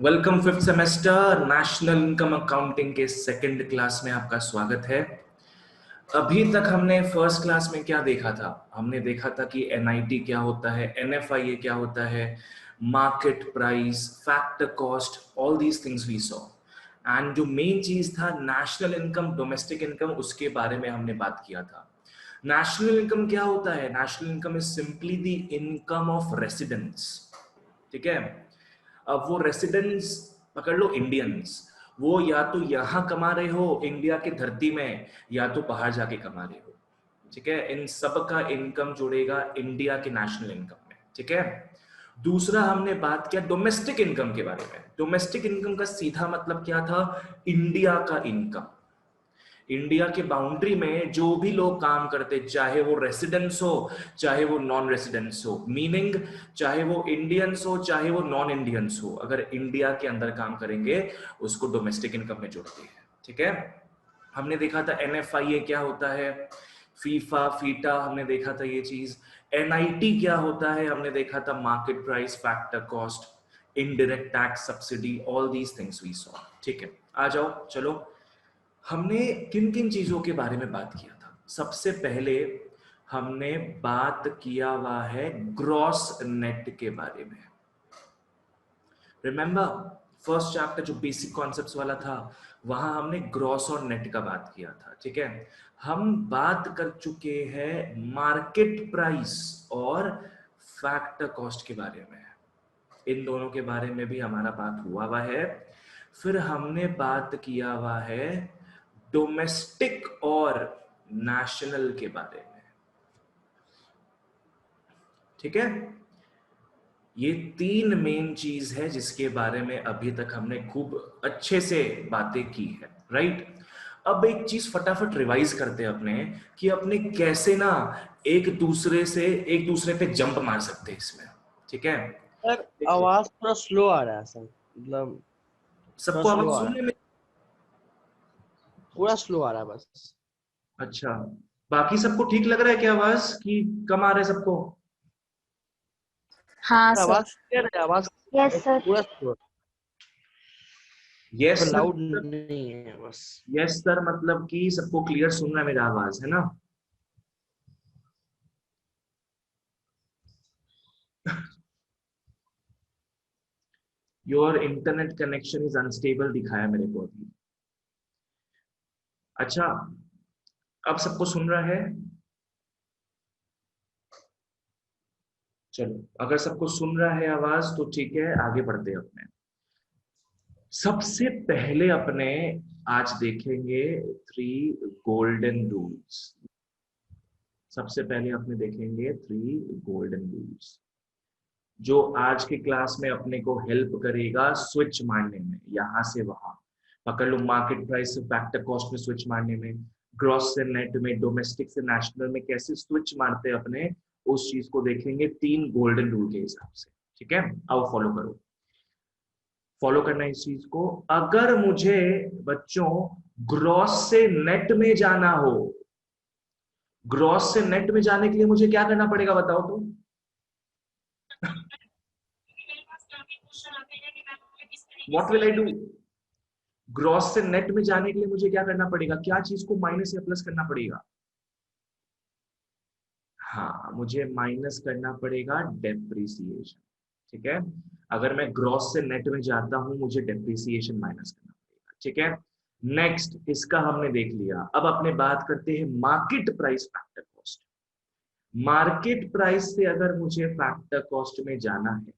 Welcome fifth semester national income accounting के second class में आपका स्वागत है। अभी तक हमने फर्स्ट क्लास में क्या देखा था? हमने देखा था कि एनआईटी क्या होता है, एनएफआईए क्या होता है, market price, factor cost, all these things we saw. And जो मेन चीज था नेशनल इनकम, डोमेस्टिक इनकम, उसके बारे में हमने बात किया था। नेशनल इनकम क्या होता है? National income is simply the income of residents. ठीक है। अब वो रेसिडेंट्स पकड़ लो, इंडियंस, वो या तो यहां कमा रहे हो इंडिया की धरती में, या तो बाहर जाके कमा रहे हो। ठीक है, इन सब का इनकम जुड़ेगा इंडिया के नेशनल इनकम में। ठीक है। दूसरा हमने बात किया डोमेस्टिक इनकम के बारे में। डोमेस्टिक इनकम का सीधा मतलब क्या था? इंडिया का इनकम। इंडिया के बाउंड्री में जो भी लोग काम करते, चाहे वो रेसिडेंट्स हो चाहे वो नॉन रेसिडेंट्स हो, मीनिंग चाहे वो इंडियंस हो चाहे वो नॉन इंडियंस हो, अगर इंडिया के अंदर काम करेंगे उसको डोमेस्टिक इनकम में जोड़ते हैं। ठीक है। हमने देखा था एनएफआईए क्या होता है, फीफा, फीटा, हमने देखा था ये चीज। एनआईटी क्या होता है, हमने देखा था market price, factor cost, indirect tax, subsidy, all these things we saw. ठीक है, आ जाओ चलो। हमने किन किन चीजों के बारे में बात किया था? सबसे पहले हमने बात किया हुआ है ग्रॉस नेट के बारे में। रिमेंबर फर्स्ट चैप्टर जो बेसिक कॉन्सेप्ट्स वाला था, वहां हमने ग्रॉस और नेट का बात किया था। ठीक है। हम बात कर चुके हैं मार्केट प्राइस और फैक्टर कॉस्ट के बारे में। इन दोनों के बारे में भी हमारा बात हुआ है। फिर हमने बात किया हुआ है डोमेस्टिक और नेशनल के बारे में। ठीक है। ये तीन मेन चीज है जिसके बारे में अभी तक हमने खूब अच्छे से बातें की है, राइट? अब एक चीज फटाफट रिवाइज करते हैं अपने, कि अपने कैसे ना एक दूसरे पे जंप मार सकते हैं इसमें। ठीक है। सर देखो, आवाज थोड़ा स्लो आ रहा है सर, मतलब थोड़ा सबको स्लो आवाज आ रहा है, सुनने में? पूरा स्लो आ रहा है बस। अच्छा, बाकी सबको ठीक लग रहा है क्या आवाज, कि कम आ रहा है सबको? हाँ सर सर। आवाज क्लियर है, आवाज यस सर। पूरा स्लो, यस पर सर लाउड मतलब, नहीं है बस। यस सर मतलब कि सबको क्लियर सुन रहा है मेरा आवाज, है ना? Your internet connection is unstable दिखाया मेरे को अभी। अच्छा, अब सबको सुन रहा है? चलो, अगर सबको सुन रहा है आवाज तो ठीक है, आगे बढ़ते हैं अपने। सबसे पहले अपने आज देखेंगे थ्री गोल्डन रूल्स। सबसे पहले अपने देखेंगे थ्री गोल्डन रूल्स, जो आज के क्लास में अपने को हेल्प करेगा स्विच मारने में, यहां से वहां। पकड़ लो, मार्केट प्राइस से फैक्टर कॉस्ट में स्विच मारने में, ग्रॉस से नेट में, डोमेस्टिक से नेशनल में कैसे स्विच मारते हैं अपने, उस चीज को देखेंगे तीन गोल्डन रूल के हिसाब से। ठीक है, आओ फॉलो करो। फॉलो करना है इस चीज को। अगर मुझे बच्चों ग्रॉस से नेट में जाना हो, ग्रॉस से नेट में जाने के लिए मुझे क्या करना पड़ेगा बताओ तो? What will I do? Gross से नेट में जाने के लिए मुझे क्या करना पड़ेगा? क्या चीज को माइनस या प्लस करना पड़ेगा? हाँ, मुझे माइनस करना पड़ेगा डेप्रिसिएशन। ठीक है। अगर मैं ग्रॉस से नेट में जाता हूं मुझे डेप्रिसिएशन माइनस करना पड़ेगा। ठीक है। नेक्स्ट, इसका हमने देख लिया। अब अपने बात करते हैं market price factor cost. Market price से अगर मुझे फैक्टर कॉस्ट में जाना है,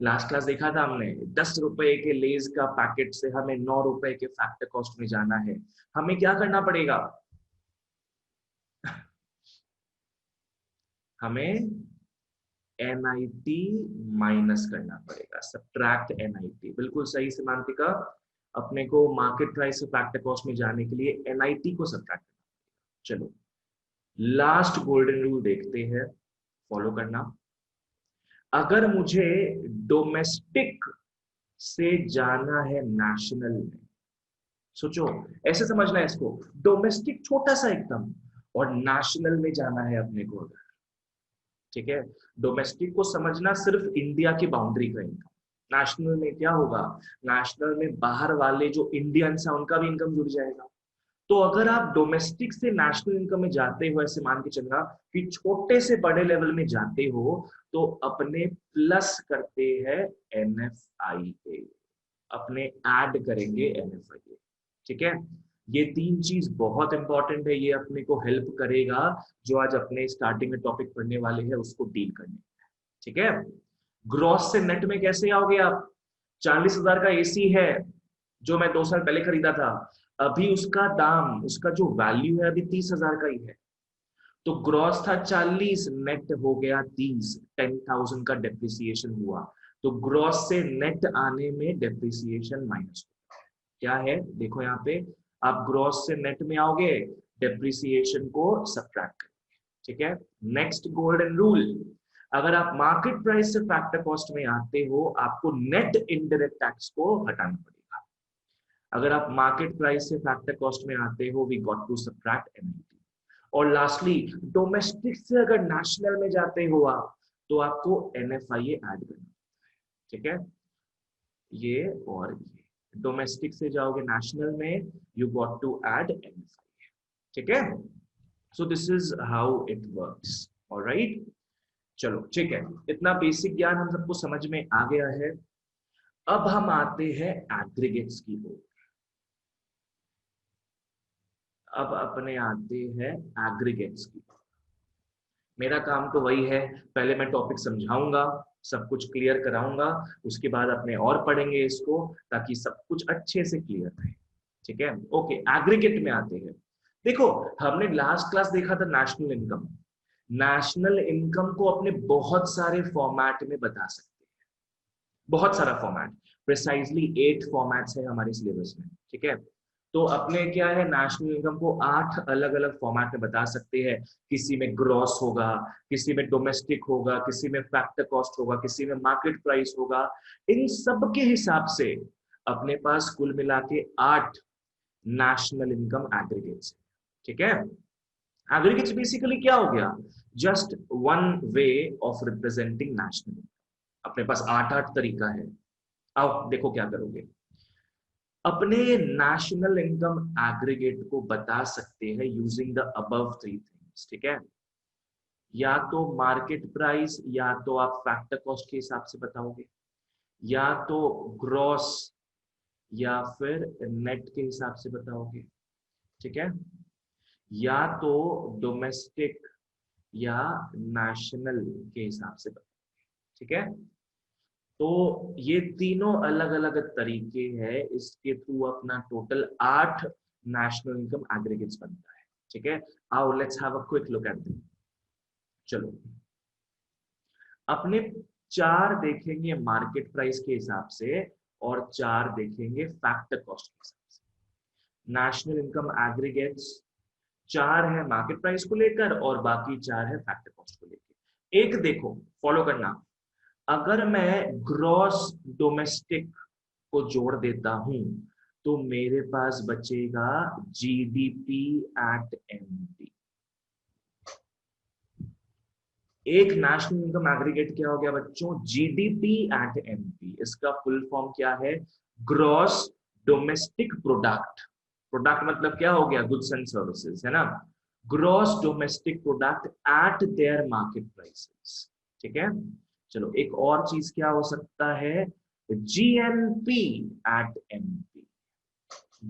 लास्ट क्लास देखा था हमने, 10 रुपए के लेज का पैकेट से हमें 9 रुपए के फैक्टर कॉस्ट में जाना है, हमें क्या करना पड़ेगा? हमें एनआईटी माइनस करना पड़ेगा, सब्ट्रैक्ट एनआईटी। बिल्कुल सही सीमांतिका, अपने को मार्केट प्राइस से फैक्टर कॉस्ट में जाने के लिए एनआईटी को सब्ट्रैक्ट करना। चलो, लास्ट गोल्डन रूल देखते हैं, फॉलो करना। अगर मुझे डोमेस्टिक से जाना है नेशनल में, सोचो, ऐसे समझना है इसको, डोमेस्टिक छोटा सा एकदम, और नेशनल में जाना है अपने को अगर, ठीक है, डोमेस्टिक को समझना सिर्फ इंडिया की बाउंड्री का इनकम, नेशनल में क्या होगा, नेशनल में बाहर वाले जो इंडियंस हैं उनका भी इनकम जुड़ जाएगा। तो अगर आप डोमेस्टिक से नेशनल इनकम में जाते हो, ऐसे मान के चलना कि छोटे से बड़े लेवल में जाते हो, तो अपने प्लस करते हैं NFIA, अपने ऐड करेंगे NFIA। ठीक है, ये तीन चीज बहुत इंपॉर्टेंट है, ये अपने को हेल्प करेगा जो आज अपने स्टार्टिंग में टॉपिक पढ़ने वाले हैं उसको डील करने। ठीक है, ग्रॉस से नेट में कैसे आओगे आप? 40,000 का एसी है जो मैं 2 साल पहले खरीदा था, अभी उसका दाम, उसका जो वैल्यू है अभी 30,000 का ही है। तो ग्रॉस था 40, नेट हो गया 30, 10,000 का डेप्रिसिएशन हुआ। तो ग्रॉस से नेट आने में डेप्रिसिएशन माइनस क्या है, देखो यहाँ पे आप ग्रॉस से नेट में आओगे, डेप्रिसिएशन को सब्ट्रैक्ट करेंगे। ठीक है, नेक्स्ट गोल्डन रूल, अगर आप मार्केट प्राइस से फैक्टर कॉस्ट में आते हो, आपको नेट इनडायरेक्ट टैक्स को हटाना पड़ेगा। अगर आप मार्केट प्राइस से फैक्टर कॉस्ट में आते हो, we got to subtract NIT। और लास्टली, डोमेस्टिक से अगर नेशनल में जाते हो आप, तो आपको NFIA ऐड करना। ठीक है, ये और ये, डोमेस्टिक से जाओगे नेशनल में, you got to add NFIA। ठीक है, so this is how it works. Alright, चलो ठीक है, इतना बेसिक ज्ञान हम सबको समझ में आ गया है। अब हम आते हैं एग्रीगेट्स की ओर। अब अपने आते हैं एग्रीगेट्स की। मेरा काम तो वही है, पहले मैं टॉपिक समझाऊंगा, सब कुछ क्लियर कराऊंगा, उसके बाद अपने और पढ़ेंगे इसको, ताकि सब कुछ अच्छे से क्लियर रहे। ठीक है, ओके, एग्रीगेट में आते हैं। देखो, हमने लास्ट क्लास देखा था नेशनल इनकम। नेशनल इनकम को अपने बहुत सारे फॉर्मेट में बता सकते हैं, बहुत सारा फॉर्मेट, प्रिसाइजली 8 फॉर्मेट्स है हमारे सिलेबस में। ठीक है, तो अपने क्या है, नेशनल इनकम को 8 अलग अलग फॉर्मेट में बता सकते हैं। किसी में ग्रॉस होगा, किसी में डोमेस्टिक होगा, किसी में फैक्टर कॉस्ट होगा, किसी में मार्केट प्राइस होगा। इन सब के हिसाब से अपने पास कुल मिला के 8 नेशनल इनकम एग्रीगेट्स। ठीक है, एग्रीगेट्स बेसिकली क्या हो गया, just one way of representing national. अपने पास 8 तरीका है। आओ देखो क्या करोगे, अपने नेशनल इनकम एग्रीगेट को बता सकते हैं यूजिंग द अबव 3 थिंग्स। ठीक है, या तो मार्केट प्राइस, या तो आप फैक्टर कॉस्ट के हिसाब से बताओगे, या तो ग्रॉस, या फिर नेट के हिसाब से बताओगे। ठीक है, या तो डोमेस्टिक या नेशनल के हिसाब से बताओगे। ठीक है, तो ये तीनों अलग अलग तरीके हैं, इसके थ्रू अपना टोटल 8 नेशनल इनकम एग्रीगेट्स बनता है। ठीक है, आओ let's have a quick look at this. चलो, अपने 4 देखेंगे मार्केट प्राइस के हिसाब से, और 4 देखेंगे फैक्टर कॉस्ट के हिसाब से। नेशनल इनकम एग्रीगेट्स 4 है मार्केट प्राइस को लेकर, और बाकी 4 है फैक्टर कॉस्ट को लेकर। एक देखो, फॉलो करना, अगर मैं ग्रॉस डोमेस्टिक को जोड़ देता हूं, तो मेरे पास बचेगा GDP एट MP। एक नेशनल इनकम एग्रीगेट क्या हो गया बच्चों, GDP एट MP। इसका फुल फॉर्म क्या है, ग्रॉस डोमेस्टिक प्रोडक्ट। प्रोडक्ट मतलब क्या हो गया, गुड्स एंड सर्विसेज, है ना। Gross domestic product eight their market prices. ठीक है, चलो एक और चीज क्या हो सकता है, GNP at MP।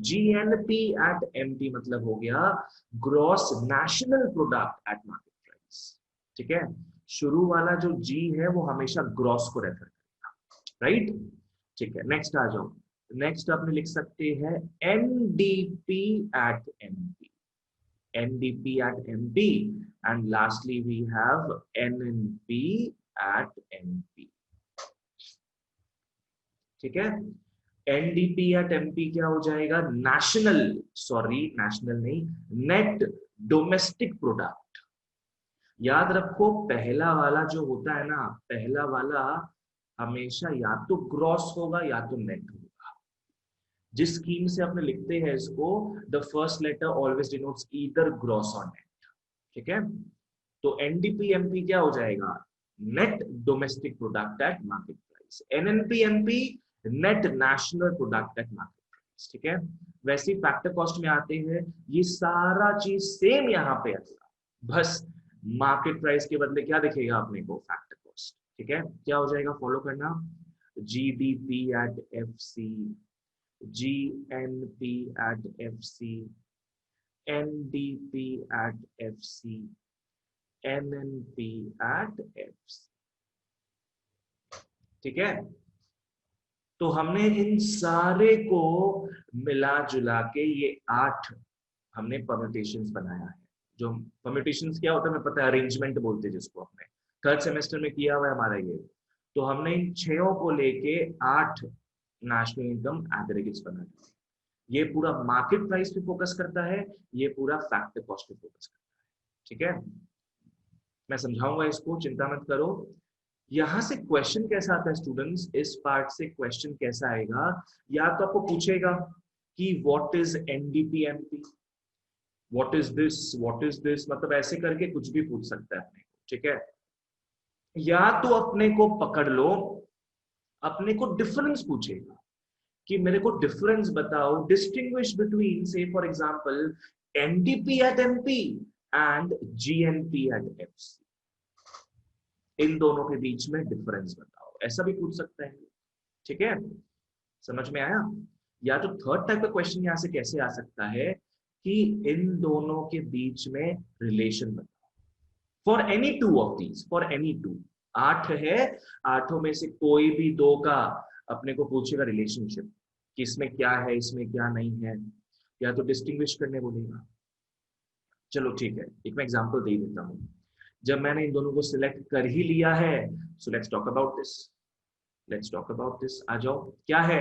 GNP at MP मतलब हो गया gross national product at market price. ठीक है, शुरू वाला जो G है वो हमेशा ग्रॉस को रेफर करेगा, राइट। ठीक है, नेक्स्ट आ जाओ। नेक्स्ट आपने लिख सकते हैं NDP at MP। NDP at MP, and lastly we have NNP at MP। ठीक है, NDP at MP क्या हो जाएगा, नेशनल, सॉरी नेशनल नहीं, नेट डोमेस्टिक प्रोडक्ट। याद रखो, पहला वाला जो होता है ना, पहला वाला हमेशा या तो ग्रॉस होगा या तो नेट होगा। जिस स्कीम से अपने लिखते हैं इसको, the first letter always denotes either gross और नेट। ठीक है, तो NDP MP क्या हो जाएगा, net domestic product at market price. Price, NNP-MP net national product at market price, ठीक है। वैसे फैक्टर कॉस्ट में आते हैं, ये सारा चीज सेम यहाँ पे आएगा, बस मार्केट प्राइस के बदले क्या दिखेगा अपने को, फैक्टर कॉस्ट, ठीक है। क्या हो जाएगा, फॉलो करना, GDP at FC, GNP at FC, NDP at FC, NNP at FC, ठीक है। तो हमने इन सारे को मिला जुला के ये 8 हमने परम्यूटेशंस बनाया है। जो परम्यूटेशंस क्या होता है, हमें पता है, अरेंजमेंट बोलते हैं जिसको, हमने थर्ड सेमेस्टर में किया हुआ है हमारा ये। तो हमने इन 6 को लेके 8 नेशनल इनकम एग्रीगेट्स बना दिए। ये पूरा मार्केट प्राइस पे फोकस करता है, ये पूरा फैक्टर कॉस्ट पे फोकस करता है, ठीक है। मैं समझाऊंगा इसको, चिंता मत करो। यहां से क्वेश्चन कैसा आता है स्टूडेंट्स, इस पार्ट से क्वेश्चन कैसा आएगा, या तो आपको पूछेगा कि what is NDP-MP, what is this, मतलब ऐसे करके कुछ भी पूछ सकता है अपने को, ठीक है। या तो अपने को पकड़ लो, अपने को डिफरेंस पूछेगा कि मेरे को डिफरेंस बताओ, डिस्टिंग्विश बिटवीन से for example NDP at MP and GNP at FC, इन दोनों के बीच में डिफरेंस बताओ, ऐसा भी पूछ सकता है, ठीक है। समझ में आया। या तो थर्ड टाइप का क्वेश्चन यहां से कैसे आ सकता है कि इन दोनों के बीच में रिलेशन बताओ, for any 2 of these, for any 2, 8 है, 8 में से कोई भी 2 का अपने को पूछेगा रिलेशनशिप कि इसमें क्या है, इसमें क्या नहीं है, या तो डिस्टिंग्विश करने बोलेगा। चलो ठीक है, एक मैं एग्जांपल दे देता हूं। जब मैंने इन दोनों को सिलेक्ट कर ही लिया है, so let's talk about this, आ जाओ। क्या है,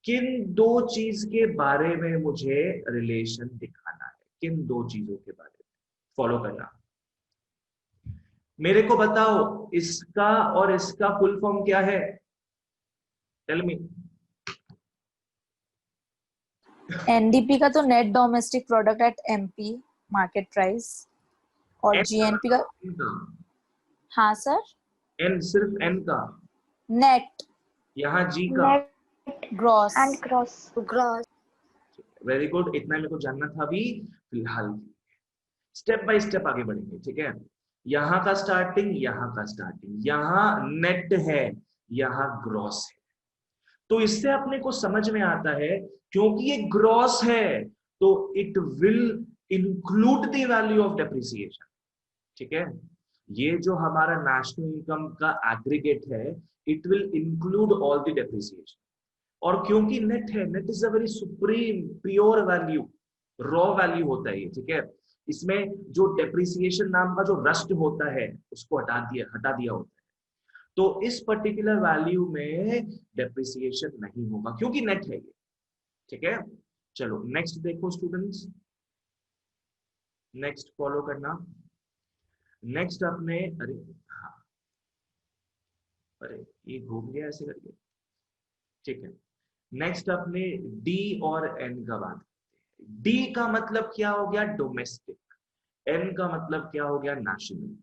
किन 2 चीज के बारे में मुझे रिलेशन दिखाना है, किन 2 चीजों के बारे में, फॉलो करना। मेरे को बताओ इसका और इसका फुल फॉर्म क्या है, टेल मी। NDP का तो net domestic product eight MP market price, और GNP का, हाँ सर, एन, सिर्फ एन का, नेट, यहाँ जी का, gross and gross. Very good, इतना मेरे को जानना था अभी फिलहाल। स्टेप बाय स्टेप आगे बढ़ेंगे, ठीक है। यहाँ का स्टार्टिंग, यहाँ का स्टार्टिंग, यहाँ नेट है, यहाँ ग्रॉस है। तो इससे अपने को समझ में आता है, क्योंकि ये ग्रॉस है तो it will include the value of depreciation, ठीक है। ये जो हमारा नेशनल इनकम का एग्रीगेट है, it will include all the depreciation. और क्योंकि नेट है, net is a very supreme pure value, raw value होता है ये, ठीक है। इसमें जो डेप्रिसिएशन नाम का जो रस्ट होता है उसको हटा दिया होता है। तो इस पर्टिकुलर वैल्यू में डेप्रिसिएशन नहीं होगा क्योंकि नेट है ये, ठीक है। चलो नेक्स्ट देखो स्टूडेंट्स, नेक्स्ट फॉलो करना। नेक्स्ट अपने, अरे हाँ, अरे ये घूम गया ऐसे करके, ठीक है। नेक्स्ट अपने डी और एन का बात करते हैं। डी का मतलब क्या हो गया, डोमेस्टिक, एन का मतलब क्या हो गया, नेशनल।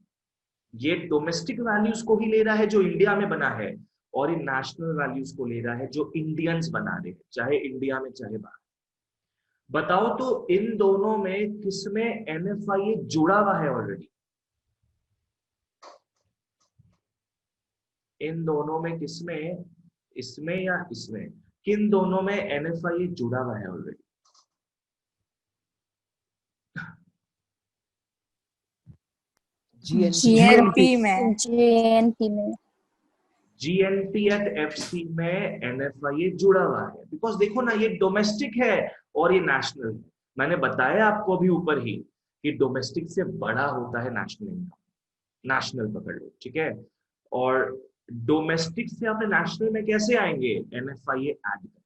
ये डोमेस्टिक वैल्यूज को ही ले रहा है जो इंडिया में बना है, और ये नेशनल वैल्यूज को ले रहा है जो इंडियंस बना रहे हैं, चाहे इंडिया में चाहे बाहर। बताओ तो इन दोनों में किसमें NFIA जुड़ा हुआ है ऑलरेडी, इन दोनों में किसमें, इसमें या इसमें, किन दोनों में NFIA जुड़ा हुआ है ऑलरेडी। GNP में, GNP एट FC में NFIA जुड़ा हुआ है, बिकॉज देखो ना, ये डोमेस्टिक है और ये नेशनल है। मैंने बताया आपको अभी ऊपर ही कि डोमेस्टिक से बड़ा होता है नेशनल इनकम, नेशनल पकड़ लो, ठीक है। और डोमेस्टिक से अपने नेशनल में कैसे आएंगे, NFIA ऐड करके।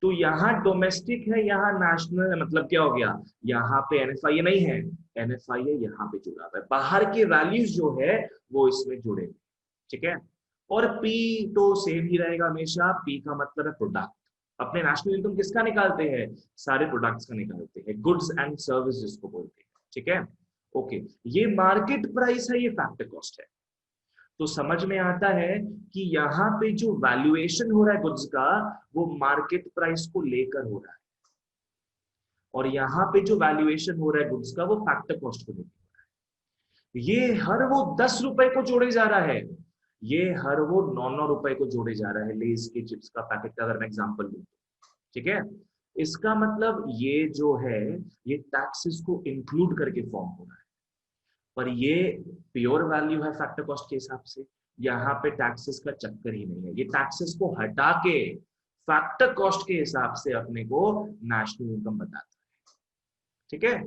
तो यहाँ डोमेस्टिक है, यहाँ नेशनल है, मतलब क्या हो गया, यहाँ पे NFIA नहीं है, NFIA यहाँ पे जुड़ा हुआ है, बाहर के वैल्यूज जो है वो इसमें जुड़े, ठीक है। और P तो सेम ही रहेगा हमेशा, P का मतलब है प्रोडक्ट। अपने नेशनल इनकम किसका निकालते हैं, सारे प्रोडक्ट्स का निकालते हैं, गुड्स एंड सर्विस जिसको बोलते हैं, ठीक है। ओके, ये मार्केट प्राइस है, ये फैक्टर कॉस्ट है। तो समझ में आता है कि यहाँ पे जो वैल्यूएशन हो रहा है गुड्स का वो मार्केट प्राइस को लेकर हो रहा है, और यहाँ पे जो वैल्यूएशन हो रहा है गुड्स का वो फैक्टर कॉस्ट को लेकर हो रहा है। ये हर वो 10 रुपए को जोड़े जा रहा है, ये हर वो 9 रुपए को जोड़े जा रहा है। लेज के चिप्स का पैकेट का अगर मैं एग्जांपल लूं, ठीक है, इसका मतलब ये जो है ये टैक्सेस को इंक्लूड करके फॉर्म हो रहा है, पर ये प्योर वैल्यू है फैक्टर कॉस्ट के हिसाब से। यहाँ पे टैक्सेस का चक्कर ही नहीं है, ये टैक्सेस को हटा के फैक्टर कॉस्ट के हिसाब से अपने को नेशनल इनकम बताता है, ठीक है।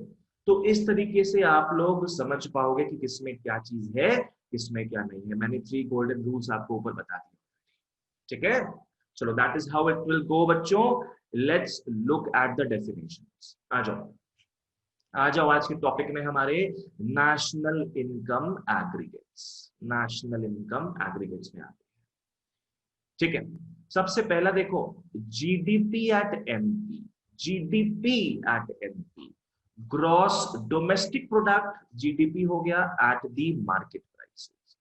तो इस तरीके से आप लोग समझ पाओगे कि किसमें क्या चीज है, किसमें क्या नहीं है। मैंने 3 गोल्डन रूल्स आपको ऊपर बता दिए, ठीक है। चलो, that is how it will go बच्चों। Let's look at the definitions. आ जाओ आ जाओ, आज के टॉपिक में हमारे national income aggregates, national income aggregates में आते हैं, ठीक है। सबसे पहला देखो, GDP at MP, GDP at MP, gross domestic product, GDP हो गया at the market prices.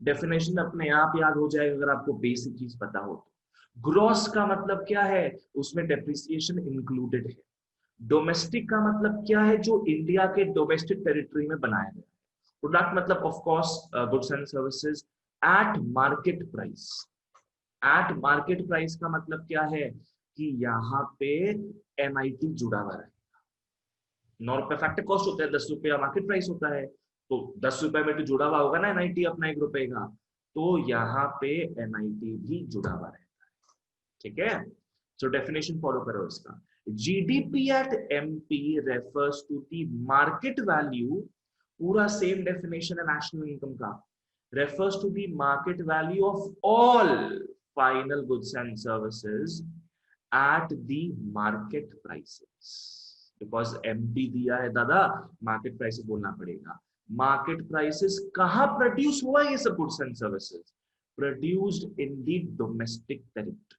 Definition अपने आप याद हो जाएगा अगर आपको बेसिक चीज पता हो तो। ग्रॉस का मतलब क्या है, उसमें डेप्रिसिएशन इंक्लूडेड है। डोमेस्टिक का मतलब क्या है, जो इंडिया के डोमेस्टिक टेरिटरी में बनाया गया है। प्रोडक्ट मतलब of course goods and services at market price. Eight market price का मतलब क्या है कि यहाँ पे एमआईटी जुड़ा हुआ है। 9 रुपए फैक्टर कॉस्ट होता है, 10 रुपया मार्केट प्राइस होता है, तो 10 रुपए में तो जुड़ा हुआ होगा ना एनआईटी अपना 1 रुपए का, तो यहाँ पे एनआईटी भी जुड़ा हुआ रहता है, ठीक है। सो डेफिनेशन फॉलो करो इसका। GDP at MP refers to the market value, पूरा सेम डेफिनेशन है नेशनल इनकम का, refers to the market value of all final goods and services at the market prices. Because MP दिया है दादा, market prices बोलना पड़ेगा। Market prices कहाँ produce हुआ ये सब goods and services, produced in the domestic territory,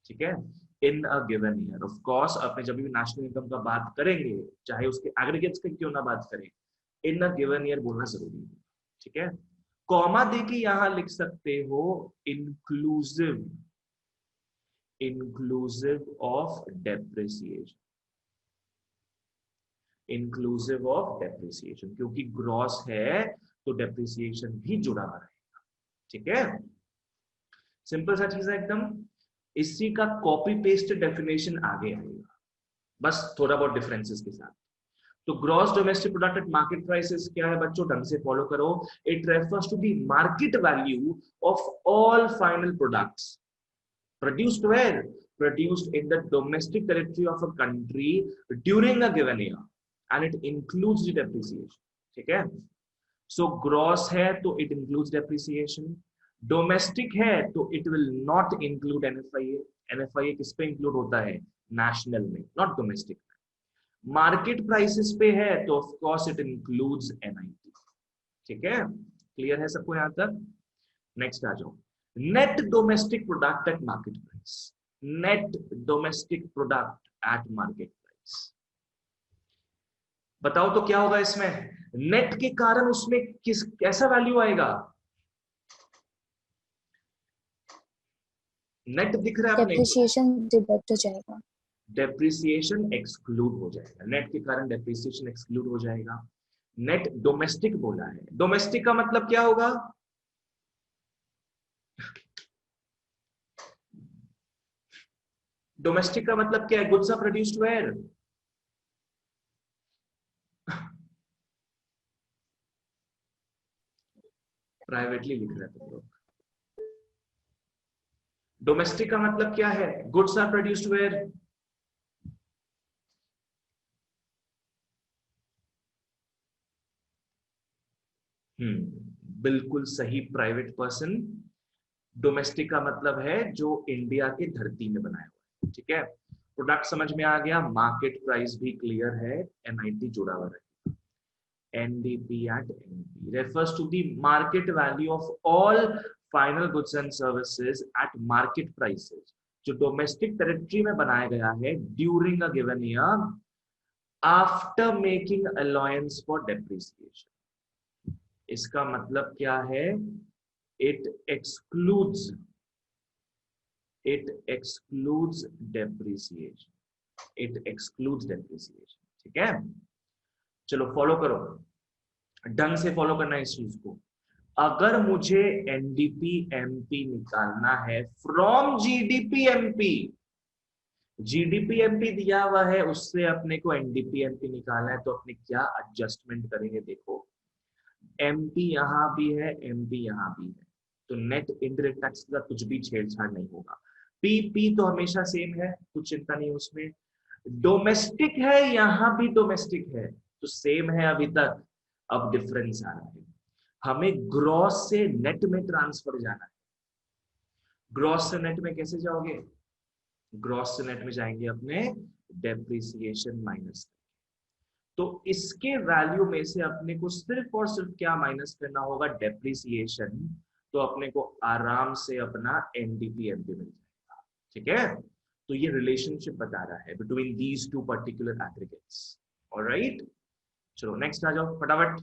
ठीक है, in a given year. Of course अपने जब भी नेशनल इनकम का बात करेंगे, चाहे उसके एग्रीगेट्स की क्यों ना बात करें, इन अ गिवन ईयर बोलना जरूरी है, ठीक है। कॉमा देके यहां लिख सकते हो inclusive, inclusive of depreciation, inclusive of depreciation, क्योंकि ग्रॉस है तो डेप्रिसिएशन भी जुड़ा हुआ रहेगा, ठीक है। सिंपल सा चीज है एकदम। इसी का कॉपी पेस्ट डेफिनेशन आगे आएगा, बस थोड़ा बहुत डिफरेंसेस के साथ। तो gross domestic product at market prices क्या है बच्चों, ढंग से फॉलो करो। It refers to the market value of all final products produced where, produced in the domestic territory of a country during a given year, and it includes the depreciation, ठीक है। so gross है तो it includes depreciation, domestic है तो it will not include NFIA, NFIA किस पे include होता है, national में, not domestic में। market prices पे है तो of course it includes NIT, ठीक है। क्लियर है सबको यहां तक? नेक्स्ट आ जाओ, net domestic product at market price, net domestic product at market price. बताओ तो क्या होगा इसमें, नेट के कारण उसमें किस कैसा वैल्यू आएगा, नेट दिख रहा है अपने, डेप्रिसिएशन डिडक्ट हो जाएगा, डेप्रिसिएशन एक्सक्लूड हो जाएगा, नेट के कारण डेप्रिसिएशन एक्सक्लूड हो जाएगा। नेट डोमेस्टिक बोला है, डोमेस्टिक का मतलब क्या होगा, डोमेस्टिक का मतलब क्या है, goods are produced where, privately लिख रहे हैं तुम लोग। डोमेस्टिक का मतलब क्या है, गुड्स आर प्रोड्यूस्ड वेयर, बिल्कुल सही, प्राइवेट पर्सन। डोमेस्टिक का मतलब है जो इंडिया की धरती में बनाया हुआ है, ठीक है। प्रोडक्ट समझ में आ गया, मार्केट प्राइस भी क्लियर है, एनआईटी जुड़ा हुआ है। NDP at NP refers to the market value of all final goods and services at market prices, जो डोमेस्टिक टेरिटरी में बनाया गया है during a given year after making allowance for depreciation. इसका मतलब क्या है? It excludes depreciation, it excludes depreciation. ठीक है, चलो फॉलो करो, ढंग से फॉलो करना है इस चीज को। अगर मुझे एनडीपी एमपी निकालना है from GDP MP, GDP MP दिया हुआ है, उससे अपने को एनडीपी एमपी निकालना है, तो अपने क्या एडजस्टमेंट करेंगे? देखो, एमपी यहां भी है, एमपी यहां भी है, तो नेट इनडायरेक्ट टैक्स का कुछ भी छेड़छाड़ नहीं होगा। पी तो हमेशा सेम है, कुछ चिंता नहीं उसमें। डोमेस्टिक है, यहां भी डोमेस्टिक है, तो सेम है अभी तक। अब डिफरेंस आ रहा है, हमें ग्रॉस से नेट में ट्रांसफर जाना है। ग्रॉस से नेट में कैसे जाओगे? ग्रॉस से नेट में जाएंगे अपने डेप्रिसिएशन माइनस। तो इसके वैल्यू में से अपने को सिर्फ और सिर्फ क्या माइनस करना होगा? डेप्रिसिएशन। तो अपने को आराम से अपना एनडीपी एमपी मिल जाएगा। ठीक है, तो ये रिलेशनशिप बता रहा है between these two particular aggregates. Alright, चलो नेक्स्ट आ जाओ फटाफट।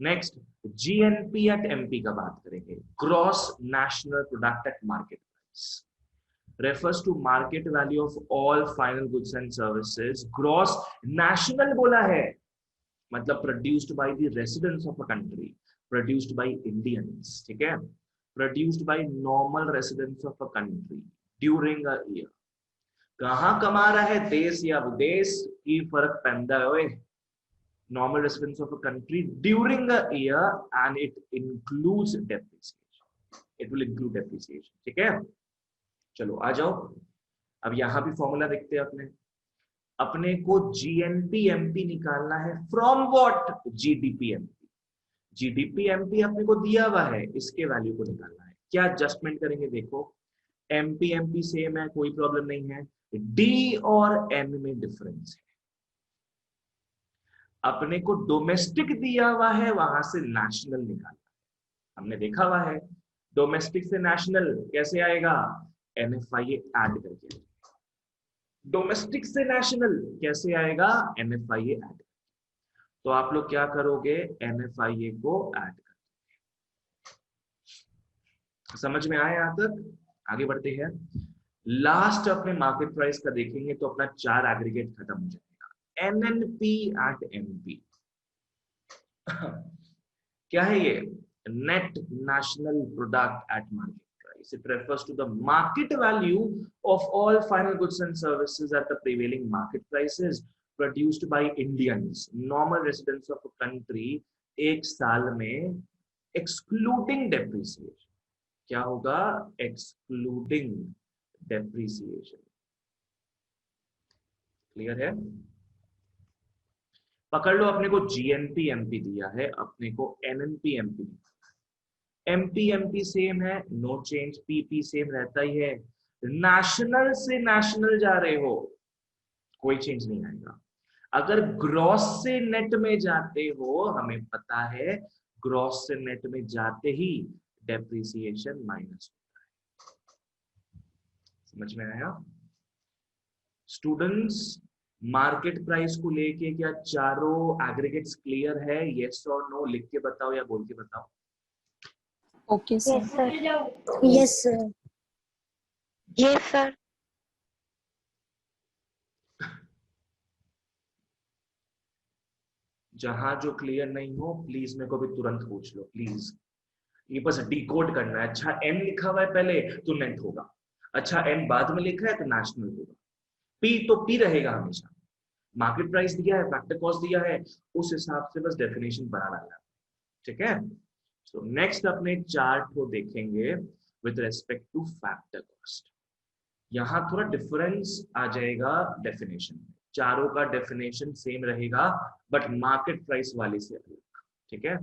नेक्स्ट जीएनपी एट एमपी का बात करेंगे। Gross national product at market price refers to market value of all final goods and services. Gross national बोला है, मतलब produced by the residents of a country, produced by Indians, ठीक है, produced by normal residents of a country during a year. कहाँ कमा रहा है, देश या विदेश की फर्क पैदा है। Normal residents of a country during a year and it includes depreciation. It will include depreciation. ठीक है, चलो आ जाओ, अब यहां भी फॉर्मूला देखते हैं। अपने को जीएनपी एमपी निकालना है from what? GDP MP. GDP MP अपने को दिया हुआ है, इसके वैल्यू को निकालना है। क्या एडजस्टमेंट करेंगे? देखो, एमपी एमपी सेम है, कोई प्रॉब्लम नहीं है। डी और एम में डिफरेंस है। अपने को डोमेस्टिक दिया हुआ है, वहां से नेशनल निकालना है। हमने देखा हुआ है डोमेस्टिक से नेशनल कैसे आएगा? एनएफआईए ऐड करके। डोमेस्टिक से नेशनल कैसे आएगा? NFIA add. तो आप लोग क्या करोगे? एनएफआईए को ऐड कर। समझ में आया यहां तक? आगे बढ़ते हैं। लास्ट अपने मार्केट प्राइस का देखेंगे तो अपना 4 एग्रीगेट खत्म हो जाएगा। एनएनपी एट एमपी क्या है ये? Net national product at market price. It refers to the market value of all final goods and services at the prevailing market prices produced by Indians, normal residents of a country, एक साल में excluding depreciation. क्या होगा? excluding depreciation. Clear है? पकड़ लो, अपने को GNP MP दिया है, अपने को NNP MP. MP MP same है, नो चेंज। पीपी सेम रहता ही है। नेशनल से नेशनल जा रहे हो, कोई चेंज नहीं आएगा। अगर ग्रॉस से नेट में जाते हो, हमें पता है ग्रॉस से नेट में जाते ही डेप्रिसिएशन माइनस होता है। समझ में आया स्टूडेंट्स? मार्केट प्राइस को लेके क्या चारों एग्रीगेट्स क्लियर है? यस और नो लिख के बताओ या बोल के बताओ। Okay sir. Yes sir. Yes sir. जहां जो क्लियर नहीं हो प्लीज मेरे को भी तुरंत पूछ लो प्लीज। ये बस डिकोड करना है। अच्छा एम लिखा हुआ है पहले तो नेट होगा, अच्छा एम बाद में लिखा है तो नेशनल होगा। पी तो पी रहेगा हमेशा। मार्केट प्राइस दिया है, फैक्टर कॉस्ट दिया है, उस हिसाब से बस डेफिनेशन बना डालना है। ठीक है, तो नेक्स्ट अपने चार्ट को देखेंगे with respect two factor cost. यहां थोड़ा डिफरेंस आ जाएगा डेफिनेशन में। चारों का डेफिनेशन सेम रहेगा बट मार्केट प्राइस वाले से अलग। ठीक है,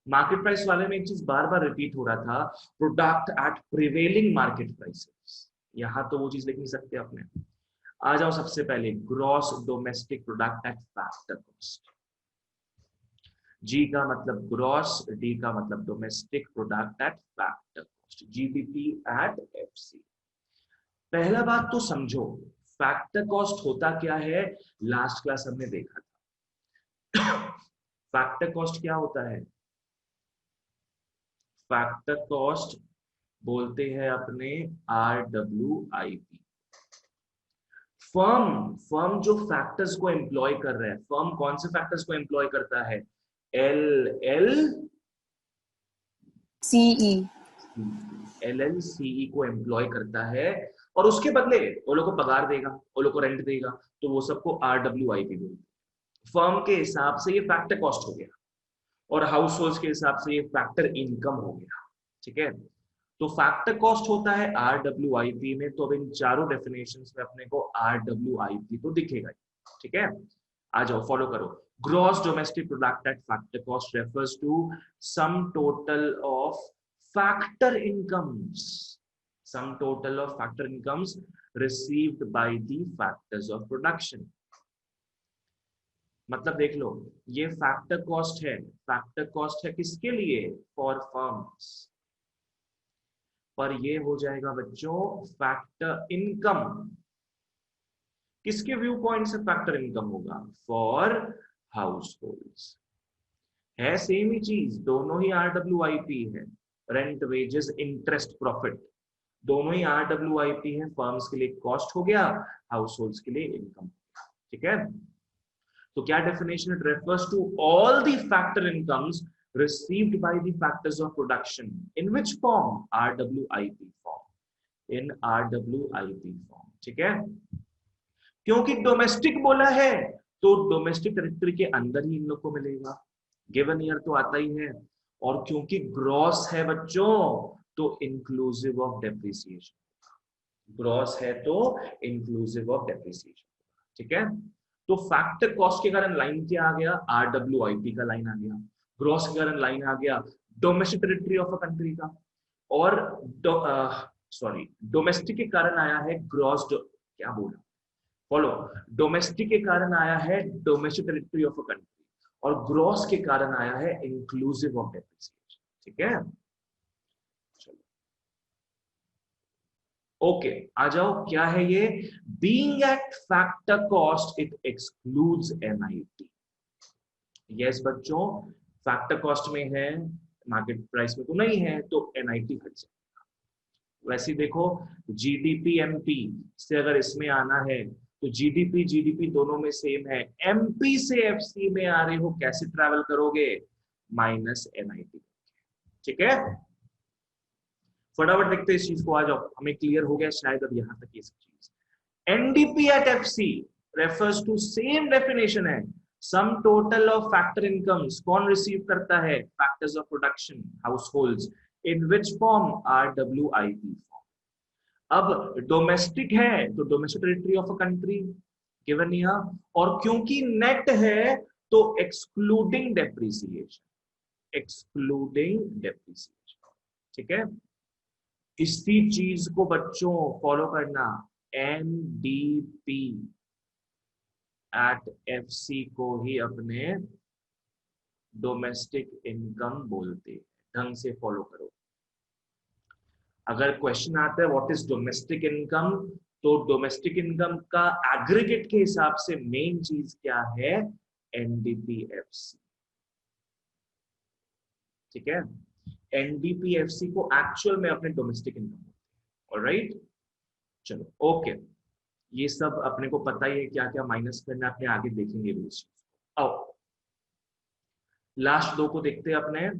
मार्केट प्राइस वाले में एक चीज बार बार रिपीट हो रहा था, product at prevailing market prices. यहां तो वो चीज लिख नहीं सकते अपने। आ जाओ सबसे पहले gross domestic product at factor cost. G का मतलब ग्रॉस, डी का मतलब domestic product at factor cost, GDP at FC. पहला बात तो समझो, फैक्टर कॉस्ट होता क्या है? लास्ट क्लास हमने देखा था। फैक्टर कॉस्ट क्या होता है? फैक्टर कॉस्ट बोलते हैं अपने RWIP। फर्म जो फैक्टर्स को एम्प्लॉय कर रहा है, फर्म कौन से फैक्टर्स को एम्प्लॉय करता है? LLCE को एम्प्लॉय करता है, और उसके बदले वो लोग को पगार देगा, वो लोग को रेंट देगा, तो वो सबको RWIP बोलते हैं। फर्म के हिसाब से ये फैक्टर कॉस्ट हो गया, और हाउस होल्ड के हिसाब से ये फैक्टर इनकम हो गया। ठीक है, तो फैक्टर कॉस्ट होता है RWIP में। तो अब इन चारों डेफिनेशंस में अपने को RWIP तो दिखेगा। ठीक है, आ जाओ फॉलो करो। Gross domestic product at factor cost refers to sum total of factor incomes, sum total of factor incomes received by the factors of production. मतलब देख लो, ये फैक्टर कॉस्ट है। फैक्टर कॉस्ट है किसके लिए? For firms. पर ये हो जाएगा बच्चों फैक्टर इनकम। किसके व्यू पॉइंट से फैक्टर इनकम होगा? For households. है सेम ही चीज, दोनों ही RWIP है। रेंट, वेजेस, इंटरेस्ट, प्रॉफिट, दोनों ही RWIP है। फर्म्स के लिए कॉस्ट हो गया, हाउस होल्ड्स के लिए इनकम। ठीक है, तो क्या definition? It refers to all the factor incomes received by the factors of production in which form? RWIP form, in RWIP form। ठीक है, क्योंकि डोमेस्टिक बोला है तो डोमेस्टिक टेरिटरी के अंदर ही इन लोग को मिलेगा, गिवन ईयर तो आता ही है। और क्योंकि ग्रॉस है बच्चों तो इंक्लूसिव ऑफ डेप्रिसिएशन, ग्रॉस है तो इंक्लूसिव ऑफ डेप्रिसिएशन। ठीक है, तो फैक्टर कॉस्ट के कारण लाइन क्या आ गया? RWIP का लाइन आ गया। ग्रॉस के कारण लाइन आ गया domestic territory of a country का, और सॉरी डोमेस्टिक के कारण आया है ग्रॉस, क्या बोला, फॉलो, डोमेस्टिक के कारण आया है domestic territory of a country, और ग्रॉस के कारण आया है इंक्लूसिव ऑफ डेप्रिसिएशन। ठीक है, चलो ओके, आ जाओ। क्या है ये? Being at factor cost it excludes NIT। Yes बच्चों, फैक्टर कॉस्ट में है, मार्केट प्राइस में तो नहीं है, तो NIT हट जाएगा। वैसे देखो, GDP MP से अगर इसमें आना है तो GDP दोनों में सेम है। MP से FC में आ रहे हो, कैसे ट्रैवल करोगे? Minus NIT। ठीक है, फटाफट देखते इस चीज को, आ जाओ, हमें क्लियर हो गया शायद अब यहां तक ये सब चीज। NDP at FC refers to same definition है, sum total of factor incomes. कौन रिसीव करता है? Factors of production, households. In which form? RWIP form. अब डोमेस्टिक है तो domestic territory of a country given year, और क्योंकि net है तो एक्सक्लूडिंग डेप्रिसिएशन, एक्सक्लूडिंग डेप्रिसिएशन। ठीक है, इसी चीज को बच्चों फॉलो करना। NDP एट FC को ही अपने डोमेस्टिक इनकम बोलते हैं। ढंग से फॉलो करो। अगर क्वेश्चन आता है व्हाट इज डोमेस्टिक इनकम, तो डोमेस्टिक इनकम का एग्रीगेट के हिसाब से मेन चीज क्या है? NDP FC। ठीक है, NDP FC को एक्चुअल में अपने डोमेस्टिक इनकम बोलते हैं। ऑलराइट, चलो ओके, ये सब अपने को पता ही है क्या क्या माइनस करना, अपने आगे देखेंगे भी इस चीज को। आओ लास्ट दो को देखते हैं अपने।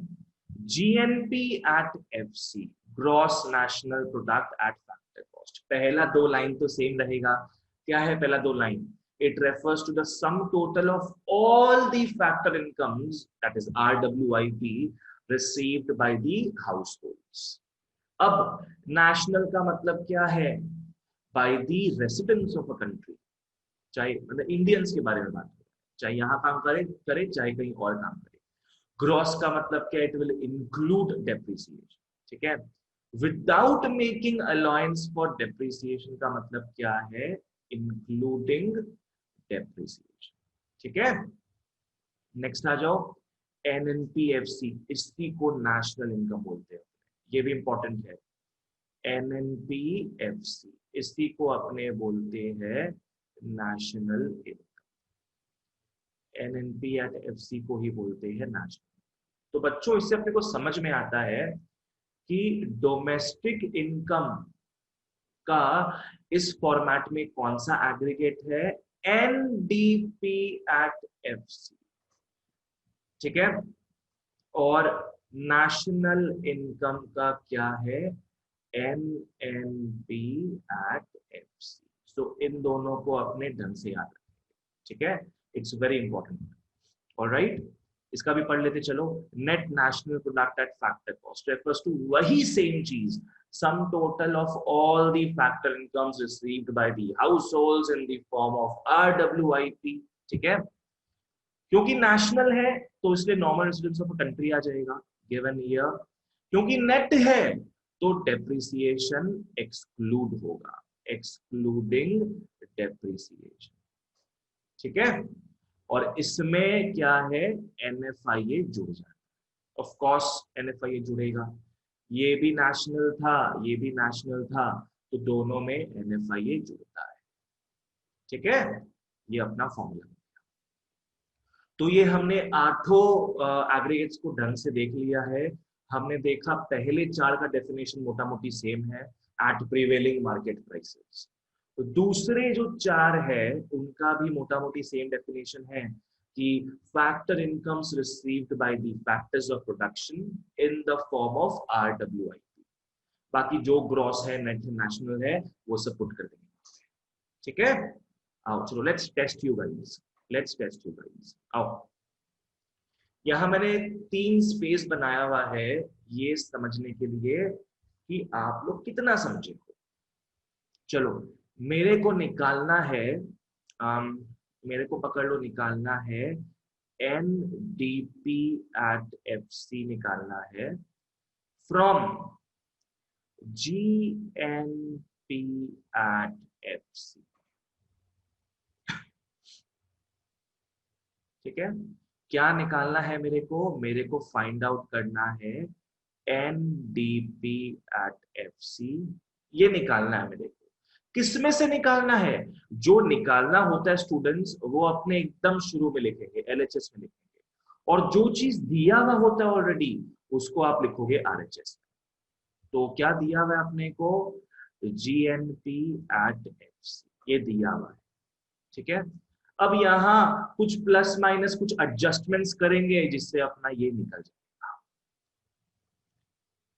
GNP at FC, gross national product at factor cost. पहला दो लाइन तो सेम रहेगा। क्या है पहला दो line? It refers to the sum total of all the factor incomes, that is RWIP, received by the households. अब national का मतलब क्या है? By the residents of a country, चाहे मतलब इंडियंस के बारे में बात करें, चाहे यहाँ काम करे चाहे कहीं और काम करे। ग्रॉस का मतलब क्या? It will include depreciation. ठीक है, without making allowance for depreciation का मतलब क्या है? Including depreciation. ठीक है, नेक्स्ट आ जाओ। NNPFC, इसकी को नेशनल इनकम बोलते हैं, ये भी इंपॉर्टेंट है। NNPFC इसी को अपने बोलते हैं national income. NNP at FC को ही बोलते हैं नेशनल। तो बच्चों इससे अपने को समझ में आता है कि डोमेस्टिक इनकम का इस फॉर्मेट में कौन सा एग्रीगेट है, एनडीपी एट एफसी, ठीक है। और नेशनल इनकम का क्या है, एनएनपी एट एफसी। सो इन दोनों को अपने ढंग से याद रखेंगे, ठीक है। It's very important. ऑलराइट, इसका भी पढ़ लेते चलो। Net national product at factor cost refers to वही सेम चीज, sum total of all the factor incomes received by the households in the form of RWIP, ठीक है। क्योंकि नेशनल है तो इसलिए नॉर्मल रेसिडेंस ऑफ कंट्री आ जाएगा गिवन ईयर। क्योंकि नेट है तो डेप्रिसिएशन एक्सक्लूड होगा, एक्सक्लूडिंग डेप्रिसिएशन, ठीक है। और इसमें क्या है, एनएफआईए जुड़ जाएगा, ऑफ कोर्स एनएफआईए जुड़ेगा। ये भी नेशनल था, ये भी नेशनल था, तो दोनों में एनएफआईए जुड़ता है, ठीक है। ये अपना फॉर्मूला। तो ये हमने आठों एग्रीगेट्स को ढंग से देख लिया है। हमने देखा पहले चार का डेफिनेशन मोटा मोटी सेम है, एट प्रिवेलिंग मार्केट प्राइसेस। तो दूसरे जो चार है उनका भी मोटा मोटी सेम डेफिनेशन है कि factor incomes received by the factors of production in the form of RWIP. बाकी जो ग्रॉस है, नेट नेशनल है, वो सब पुट कर देंगे, ठीक है। आओ चलो, let's test you guys, let's test you guys. आओ, यहां मैंने 3 स्पेस बनाया हुआ है ये समझने के लिए कि आप लोग कितना समझे हो। चलो, मेरे को निकालना है, मेरे को पकड़ लो, निकालना है एनडीपी एट एफसी, निकालना है फ्रॉम जीएनपी एट एफसी, ठीक है। क्या निकालना है मेरे को फाइंड आउट करना है एनडीपी एट एफसी, ये निकालना है मेरे को। किसमें से निकालना है, जो निकालना होता है स्टूडेंट्स वो अपने एकदम शुरू में लिखेंगे, एलएचएस में लिखेंगे, और जो चीज दिया हुआ होता है ऑलरेडी उसको आप लिखोगे आरएचएस में। तो क्या दिया हुआ है अपने को, जीएनपी एट एफसी, ये दिया हुआ है, ठीक है। अब यहां कुछ प्लस माइनस कुछ एडजस्टमेंट्स करेंगे जिससे अपना ये निकल जाएगा।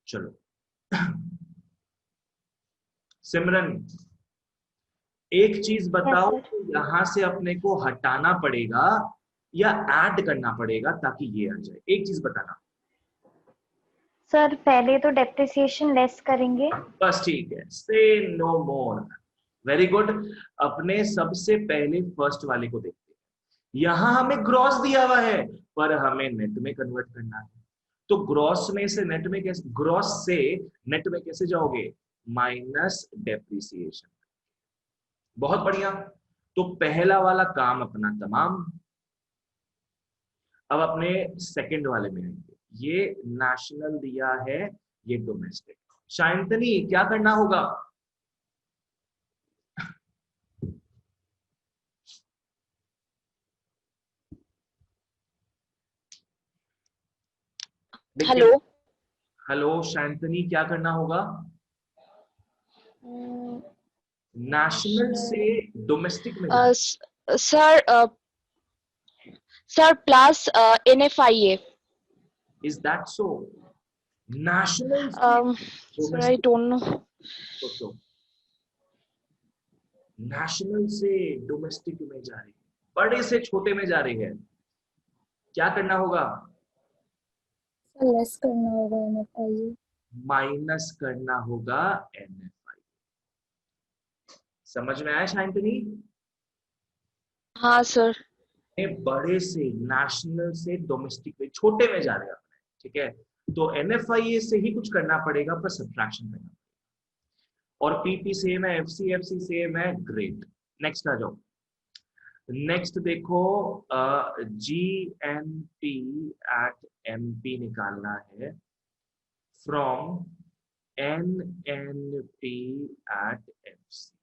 चलो सिमरन, एक चीज बताओ, यहां से अपने को हटाना पड़ेगा या ऐड करना पड़ेगा ताकि ये आ जाए, एक चीज बताना। सर पहले तो डेप्रिसिएशन लेस करेंगे। बस ठीक है, से नो मोर, वेरी गुड। अपने सबसे पहले फर्स्ट वाले को देखते हैं। यहां हमें ग्रॉस दिया हुआ है पर हमें नेट में कन्वर्ट करना है, तो ग्रॉस में से नेट में कैसे, ग्रॉस से नेट में कैसे जाओगे, माइनस डेप्रिसिएशन। बहुत बढ़िया, तो पहला वाला काम अपना तमाम। अब अपने सेकंड वाले में आएंगे, ये नेशनल दिया है, ये डोमेस्टिक। शांतनी क्या करना होगा, हेलो हेलो शांतनी, क्या करना होगा, नेशनल से डोमेस्टिक में जाना। Sir sir plus NFIA। Is that so, national sir I don't know. सोचो, नेशनल से डोमेस्टिक में जा रही है, बड़े से छोटे में जा रही है, क्या करना होगा, लेस करना होगा एनएफआईए, माइनस करना होगा एनएफआई। समझ में आया शांतनी? हाँ सर। बड़े से नेशनल से डोमेस्टिक में, छोटे में जा रहे हैं अपने, ठीक है। तो एनएफआईए से ही कुछ करना पड़ेगा पर सब्ट्रैक्शन करना पड़ेगा। और पीपी सेम है, एफसी सेम है, ग्रेट। नेक्स्ट आ जाओ। नेक्स्ट देखो, जीएनपी एट एमपी निकालना है फ्रॉम एनएनपी एट एफसी।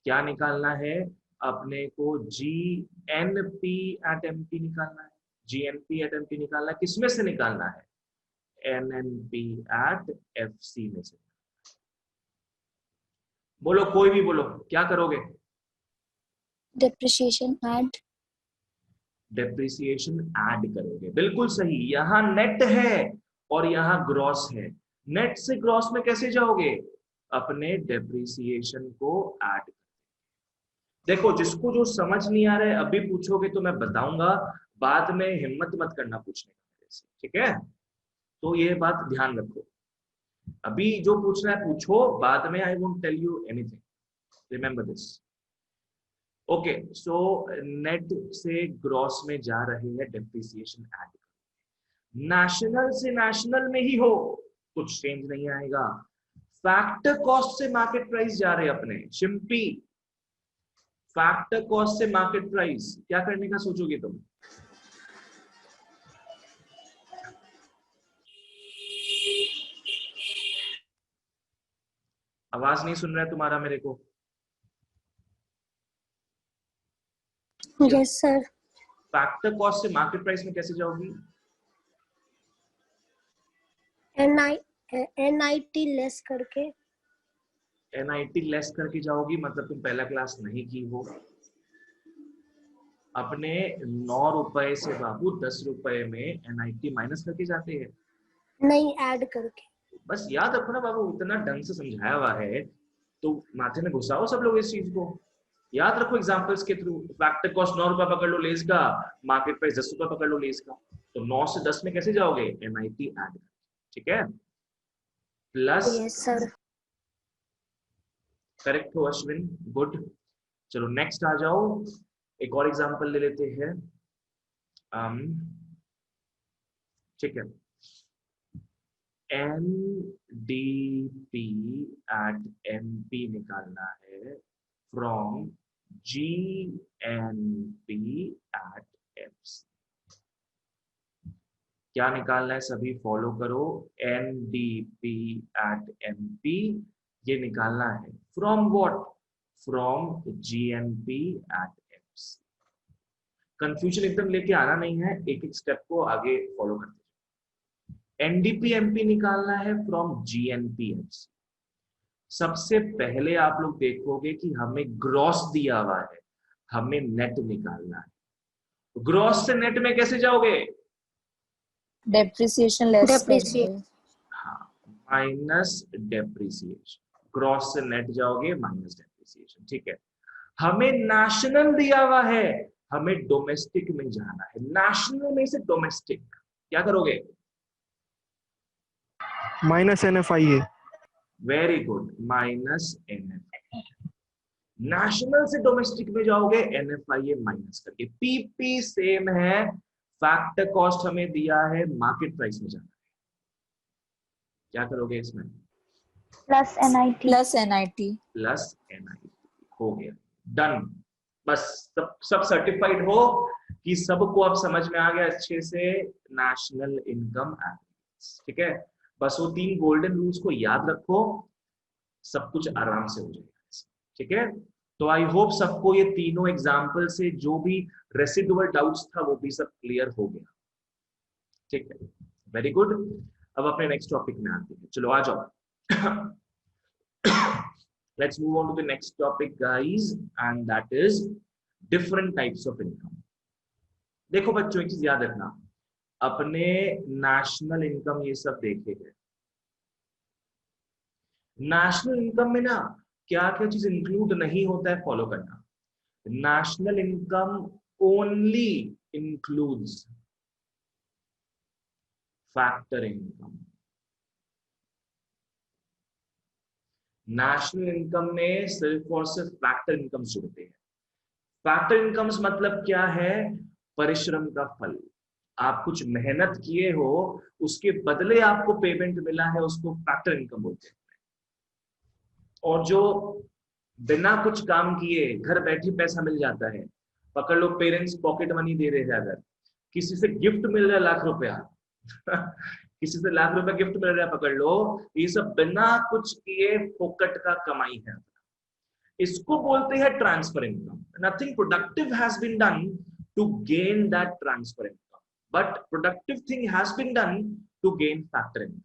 क्या निकालना है अपने को, जीएनपी एट एमपी निकालना है, जीएनपी एट एमपी निकालना है। किसमें से निकालना है, एनएनपी एट एफसी में से। बोलो, कोई भी बोलो, क्या करोगे? Depreciation add. डेप्रिसिएशन ऐड करोगे, बिल्कुल सही। यहां नेट है और यहां ग्रॉस है। नेट से ग्रॉस में कैसे जाओगे? अपने डेप्रिसिएशन को ऐड। देखो, जिसको जो समझ नहीं आ रहा है अभी पूछोगे तो मैं बताऊंगा, बाद में हिम्मत मत करना पूछने का मेरे से, ठीक है? तो ये बात ध्यान रखो, अभी जो पूछना है पूछो, बाद में I won't tell you anything, remember this. Okay, so net से ग्रॉस में जा रहे हैं डेप्रिसिएशन ऐड। नेशनल से नेशनल में ही हो, कुछ चेंज नहीं आएगा। फैक्टर कॉस्ट से मार्केट प्राइस जा रहे हैं अपने, शिम्पी। फैक्टर कॉस्ट से मार्केट प्राइस क्या करने का सोचोगे तुम? आवाज नहीं सुन रहा है तुम्हारा मेरे को। Yes, sir. फैक्टर कॉस्ट से मार्केट प्राइस में कैसे जाओगी? NIT लेस करके। NIT लेस करके जाओगी, मतलब तुम पहला क्लास नहीं की हो। अपने 9 रुपए से बाबू 10 रुपए में NIT माइनस करके जाते हैं। नहीं, ऐड करके। बस याद रखो ना बाबू, इतना ढंग से समझाया हुआ है तो माथे में घुसाओ सब लोग इस चीज को। याद रखो एग्जांपल्स के थ्रू। फैक्टर कॉस्ट 9 रुपए पकड़ लो लेस का, मार्केट प्राइस 10 रुपए पकड़ लो लेस का, तो 9 से 10 में कैसे जाओगे? NIT ऐड, ठीक है? प्लस। Yes, sir. करेक्ट हो अश्विन, गुड। चलो नेक्स्ट आ जाओ, एक और एग्जांपल ले लेते हैं। ठीक है, NDP एट MP निकालना है फ्रॉम GNP एट FC। क्या निकालना है सभी फॉलो करो। NDP एट MP ये निकालना है from what? From GNP at FC। Confusion एकदम लेके आना नहीं है, एक एक स्टेप को आगे फॉलो करते हैं। NDP MP निकालना है फ्रॉम GNP FC। सबसे पहले आप लोग देखोगे कि हमें ग्रॉस दिया हुआ है, हमें नेट निकालना है। ग्रॉस से नेट में कैसे जाओगे? डेप्रिसिएशन लेस करके। हाँ, माइनस डेप्रिसिएशन। ग्रॉस से नेट जाओगे माइनस डेप्रिसिएशन, ठीक है? हमें नेशनल दिया हुआ है, हमें डोमेस्टिक में जाना है। नेशनल में से डोमेस्टिक क्या करोगे? Minus NFIA। Very good, minus NFIA। National से डोमेस्टिक में जाओगे NFIA माइनस करके। PP सेम है, फैक्टर कॉस्ट हमें दिया है, मार्केट प्राइस में जाना है। क्या करोगे इसमें? Plus NIT। Plus NIT। Plus NIT हो गया, डन। बस सब सर्टिफाइड हो कि सबको अब समझ में आ गया अच्छे से नेशनल इनकम एवरेज, ठीक है? बस वो 3 गोल्डन रूल्स को याद रखो, सब कुछ आराम से हो जाएगा, ठीक है? तो आई होप सबको ये तीनों एग्जाम्पल से जो भी रेसिडुअल डाउट्स था वो भी सब क्लियर हो गया, ठीक है? Very good. अब अपने नेक्स्ट टॉपिक में आते हैं, चलो आ जाओ। Let's move on to the next topic guys, and that is different types of income. देखो बच्चों, एक चीज याद रखना, अपने नेशनल इनकम ये सब देखे गए। नेशनल इनकम में ना क्या क्या चीज इंक्लूड नहीं होता है, फॉलो करना। National income only includes factor income. National income में सिर्फ और सिर्फ फैक्टर इनकम जुड़ते हैं। फैक्टर इनकम्स मतलब क्या है? परिश्रम का फल। आप कुछ मेहनत किए हो, उसके बदले आपको पेमेंट मिला है, उसको फैक्टर इनकम बोलते हैं। और जो बिना कुछ काम किए घर बैठे पैसा मिल जाता है, पकड़ लो पेरेंट्स पॉकेट मनी दे रहे हैं, अगर किसी से गिफ्ट मिल रहा है लाख रुपया किसी से लाख रुपया गिफ्ट मिल रहा है, पकड़ लो, ये सब बिना कुछ किए फोकट का कमाई है। इसको बोलते हैं transfer income. Nothing productive has been done to gain that transfer income, but productive thing has been done to gain factor income.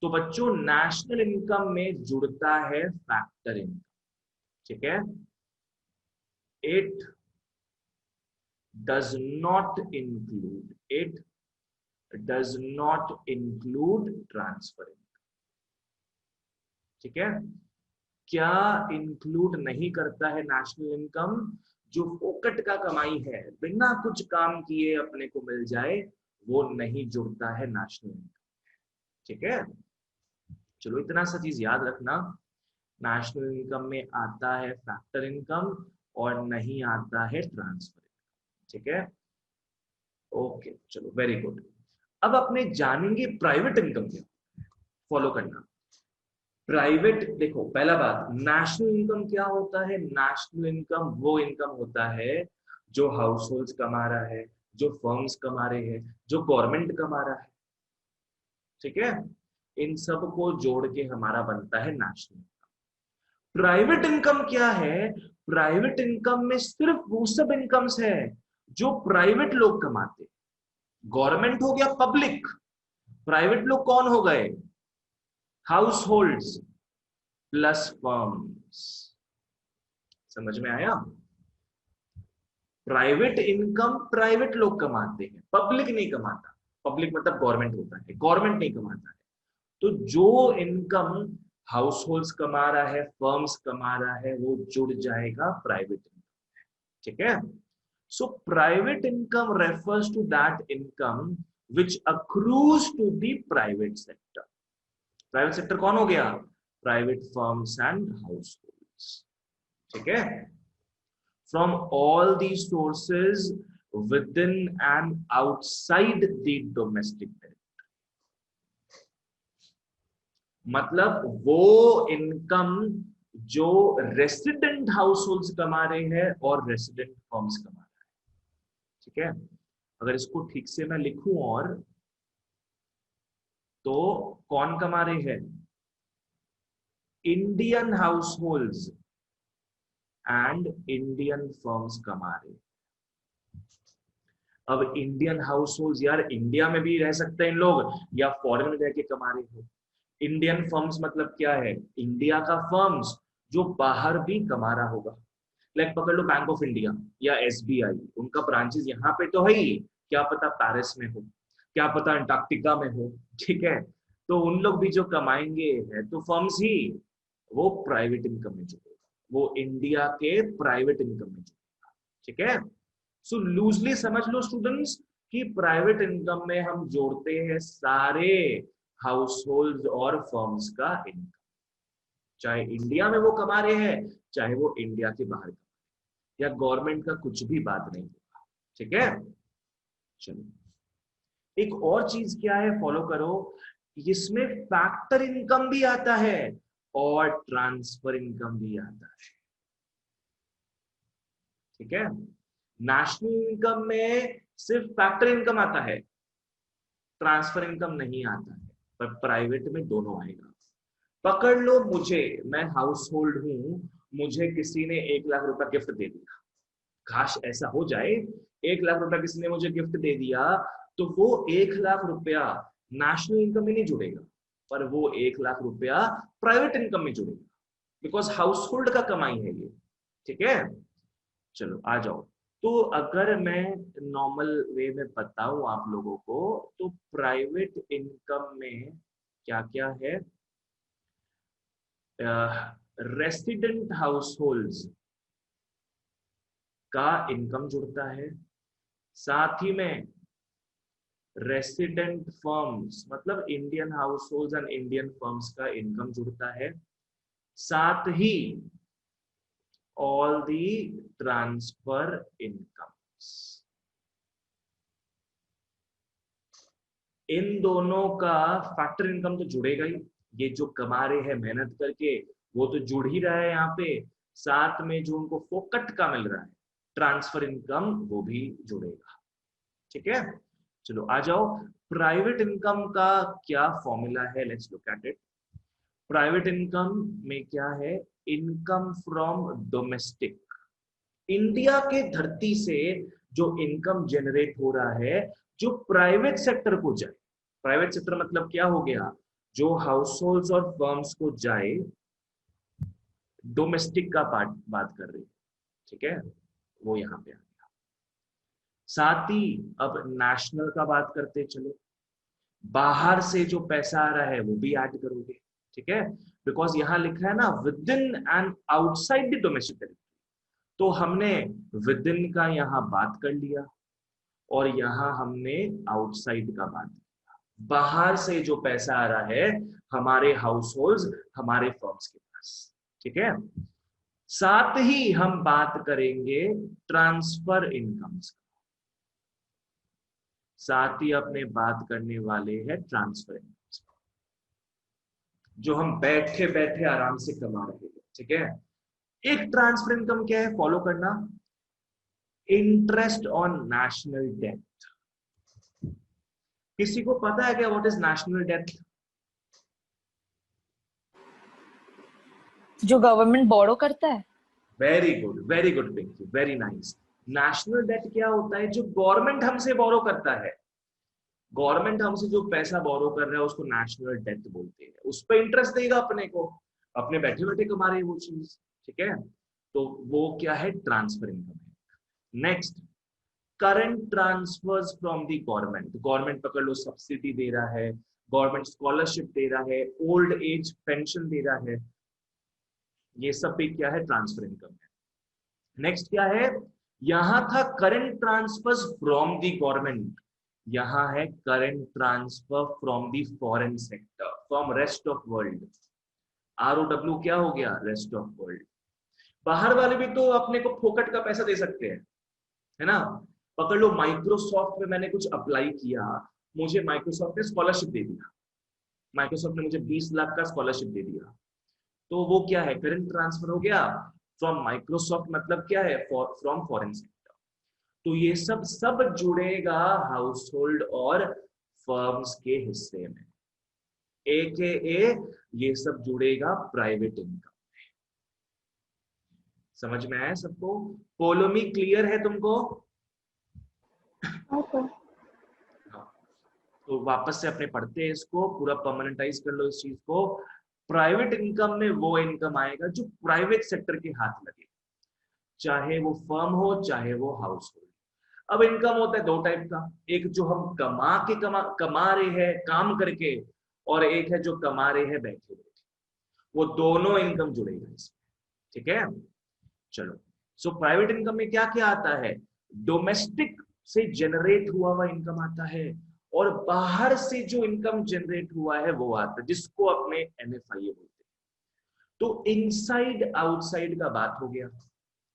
तो बच्चों नेशनल इनकम में जुड़ता है फैक्टर इनकम, ठीक है। It does not include transfer income, ठीक है। क्या इंक्लूड नहीं करता है नेशनल इनकम? जो फोकट का कमाई है, बिना कुछ काम किए अपने को मिल जाए, वो नहीं जुड़ता है नेशनल इनकम, ठीक है। चलो इतना सा चीज याद रखना, नेशनल इनकम में आता है फैक्टर इनकम और नहीं आता है ट्रांसफर इनकम, ठीक है। ओके चलो वेरी गुड। अब अपने जानेंगे प्राइवेट इनकम क्या, फॉलो करना। प्राइवेट, देखो पहला बात, नेशनल इनकम क्या होता है? नेशनल इनकम वो इनकम होता है जो हाउस होल्ड कमा रहा है, जो फर्म्स कमा रहे हैं, जो गवर्नमेंट कमा रहा है, ठीक है। इन सब को जोड़ के हमारा बनता है नेशनल इनकम। प्राइवेट इनकम क्या है? प्राइवेट इनकम में सिर्फ वो सब इनकम्स है जो प्राइवेट लोग कमाते। गवर्नमेंट हो गया पब्लिक, प्राइवेट लोग कौन हो गए? House holds plus firms. समझ में आया? प्राइवेट इनकम प्राइवेट लोग कमाते हैं, पब्लिक नहीं कमाता। पब्लिक मतलब गवर्नमेंट होता है, गवर्नमेंट नहीं कमाता है। तो जो इनकम हाउस होल्ड्स कमा रहा है, फर्म्स कमा रहा है, वो जुड़ जाएगा प्राइवेट इनकम, ठीक है। So private income refers to that income which accrues to the private sector. Private sector कौन हो गया? Private firms and households, ठीक है। From all the sources within and outside the domestic territory. मतलब वो income जो resident house holds कमा रहे हैं और रेसिडेंट फर्म्स कमा रहे हैं, ठीक है। अगर इसको ठीक से मैं लिखूं और, तो कौन कमा रहे हैं? Indian house holds and Indian firms कमा रहे हैं। अब इंडियन हाउस होल्ड्स, यार इंडिया में भी रह सकते हैं इन लोग या फॉरेन में रह के कमा रहे हो। इंडियन फर्म्स मतलब क्या है? इंडिया का फर्म्स जो बाहर भी कमा रहा होगा। लाइक पकड़ लो बैंक ऑफ इंडिया या एसबीआई, उनका ब्रांचेस यहाँ पे तो है ही, क्या पता पेरिस में हो, क्या पता अंटार्कटिका में हो, ठीक है। तो उन लोग भी जो कमाएंगे है तो फर्म्स ही, वो प्राइवेट इनकम में जुड़ेगा, वो इंडिया के प्राइवेट इनकम में जुड़ेगा, ठीक है। सो लूजली समझ लो स्टूडेंट्स कि प्राइवेट इनकम में हम जोड़ते हैं सारे हाउस होल्ड और फर्म्स का इनकम, चाहे इंडिया में वो कमा रहे हैं, चाहे वो इंडिया के बाहर कमा रहे, या गवर्नमेंट का कुछ भी बात नहीं होगा, ठीक है। चलो एक और चीज क्या है, फॉलो करो, इसमें फैक्टर इनकम भी आता है और ट्रांसफर इनकम भी आता है, ठीक है। नेशनल इनकम में सिर्फ फैक्टर इनकम आता है, ट्रांसफर इनकम नहीं आता है, पर प्राइवेट में दोनों आएगा। पकड़ लो मुझे, मैं हाउस होल्ड हूं, मुझे किसी ने 1 लाख रुपया गिफ्ट दे दिया, काश ऐसा हो जाए 1 लाख रुपया किसी ने मुझे गिफ्ट दे दिया, तो वो 1 लाख रुपया नेशनल इनकम में नहीं जुड़ेगा, पर वो 1 लाख रुपया प्राइवेट इनकम में जुड़ेगा, बिकॉज हाउस होल्ड का कमाई है ये, ठीक है। चलो आ जाओ। तो अगर मैं नॉर्मल वे में बताऊं आप लोगों को, तो प्राइवेट इनकम में क्या क्या है? रेसिडेंट हाउस होल्ड्स का इनकम जुड़ता है, साथ ही में रेसिडेंट फर्म्स मतलब Indian house holds and Indian firms का इनकम जुड़ता है, साथ ही ऑल दी ट्रांसफर इनकम्स। इन दोनों का फैक्टर इनकम तो जुड़ेगा ही, ये जो कमा रहे हैं मेहनत करके वो तो जुड़ ही रहा है यहाँ पे, साथ में जो उनको फोकट का मिल रहा है ट्रांसफर इनकम, वो भी जुड़ेगा, ठीक है। चलो आ जाओ, प्राइवेट इनकम का क्या फॉर्मूला है, let's look at it. Private income में क्या है? इनकम फ्रॉम डोमेस्टिक, इंडिया के धरती से जो इनकम जनरेट हो रहा है जो प्राइवेट सेक्टर को जाए, प्राइवेट सेक्टर मतलब क्या हो गया, जो हाउस होल्ड और फर्म्स को जाए, डोमेस्टिक का पार्ट बात कर रही है, ठीक है, वो यहाँ पे आ गया। साथ ही अब नेशनल का बात करते चलो, बाहर से जो पैसा आ रहा है वो भी ऐड करोगे, ठीक है, बिकॉज यहां लिखा है ना with in and outside the domestic territory, तो हमने विद इन का यहां बात कर लिया और यहां हमने आउटसाइड का बात किया। बाहर से जो पैसा आ रहा है हमारे हाउस होल्ड, हमारे फर्म्स के पास, ठीक है। साथ ही हम बात करेंगे ट्रांसफर इनकम्स का, साथ ही अपने बात करने वाले हैं ट्रांसफर इनकम्स, जो हम बैठे बैठे आराम से कमा रहे हैं, ठीक है। एक ट्रांसफर इनकम क्या है, फॉलो करना, इंटरेस्ट ऑन नेशनल डेट। किसी को पता है क्या व्हाट इज नेशनल डेट? जो गवर्नमेंट बोरो करता है। Very good Pinky, very nice. National debt क्या होता है, जो गवर्नमेंट हमसे बोरो करता है, गवर्नमेंट हमसे जो पैसा बोरो कर रहा है उसको नेशनल डेट बोलते हैं, उस पर इंटरेस्ट देगा अपने को, अपने बैठे बैठे कमा रहे हैं वो चीज, ठीक है, तो वो क्या है, ट्रांसफर इनकम है। Next, current transfers from the government, government पकड़ लो सब्सिडी दे रहा है, गवर्नमेंट स्कॉलरशिप दे रहा है, ओल्ड एज पेंशन दे रहा है, ये सब भी क्या है, ट्रांसफर इनकम है। नेक्स्ट क्या है, यहां था current transfers from the government, यहां है current transfer from the foreign sector, from rest of world. ROW क्या हो गया, रेस्ट ऑफ वर्ल्ड। बाहर वाले भी तो अपने को फोकट का पैसा दे सकते हैं, है ना। पकड़ लो माइक्रोसॉफ्ट में मैंने कुछ अप्लाई किया, मुझे माइक्रोसॉफ्ट ने स्कॉलरशिप दे दिया, माइक्रोसॉफ्ट ने मुझे 20 लाख का स्कॉलरशिप दे दिया, तो वो क्या है, करंट ट्रांसफर हो गया फ्रॉम माइक्रोसॉफ्ट, मतलब क्या है, फ्रॉम फॉरेन सेक्टर। तो ये सब जुड़ेगा हाउस होल्ड और फर्म्स के हिस्से में, AKA ये सब जुड़ेगा प्राइवेट इनकम। समझ में आया सबको? पोलोमी क्लियर है तुमको? ओके। हाँ। तो वापस से अपने पढ़ते हैं इसको, पूरा परमानेंटाइज कर लो इस चीज को। प्राइवेट इनकम में वो इनकम आएगा जो प्राइवेट सेक्टर के हाथ लगे, चाहे वो फर्म हो चाहे वो हाउस होल्ड। अब इनकम होता है दो टाइप का, एक जो हम कमा रहे हैं काम करके, और एक है जो कमा रहे हैं बैठे बैठे, वो दोनों इनकम जुड़ेगा इसमें, ठीक है। चलो, सो प्राइवेट इनकम में क्या क्या आता है, डोमेस्टिक से जनरेट हुआ इनकम आता है, और बाहर से जो इनकम जनरेट हुआ है वो आता है, जिसको अपने NFIA बोलते हैं। तो इनसाइड आउटसाइड का बात हो गया,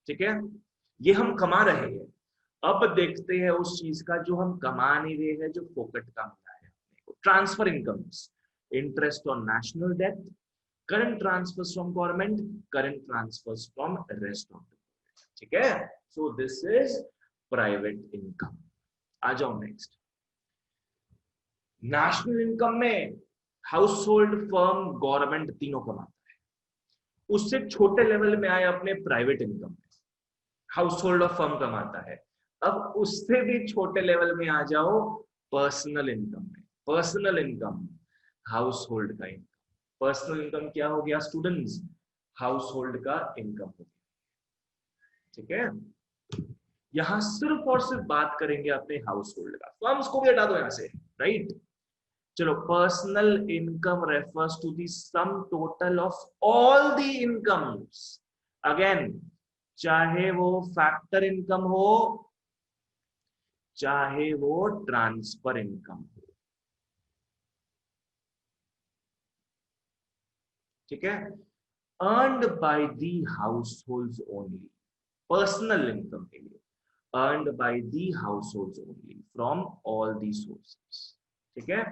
ठीक है, ये हम कमा रहे हैं। अब देखते हैं उस चीज का जो हम कमा नहीं रहे हैं, जो फोकट का मिला है अपने को, transfer incomes, interest on national debt, current transfers from government, current transfers from rest of the, ठीक है। So this is private income. आ जाओ नेक्स्ट। नेशनल इनकम में हाउस होल्ड, फर्म, गवर्नमेंट तीनों कमाता है। उससे छोटे लेवल में आए अपने प्राइवेट इनकम में, हाउस होल्ड और फर्म कमाता है। अब उससे भी छोटे लेवल में आ जाओ पर्सनल इनकम में, पर्सनल इनकम हाउस होल्ड का इनकम। पर्सनल इनकम क्या हो गया स्टूडेंट्स, हाउस होल्ड का इनकम हो गया, ठीक है। यहां सिर्फ और सिर्फ बात करेंगे अपने हाउस होल्ड का, फर्म्स को भी हटा दो यहां से, राइट। चलो, personal income refers to the sum total of all the incomes, again चाहे वो फैक्टर इनकम हो चाहे वो ट्रांसफर इनकम हो, ठीक है। Earned bye the house hold only, personal income के लिए earned bye the house hold only from all the sources, ठीक है।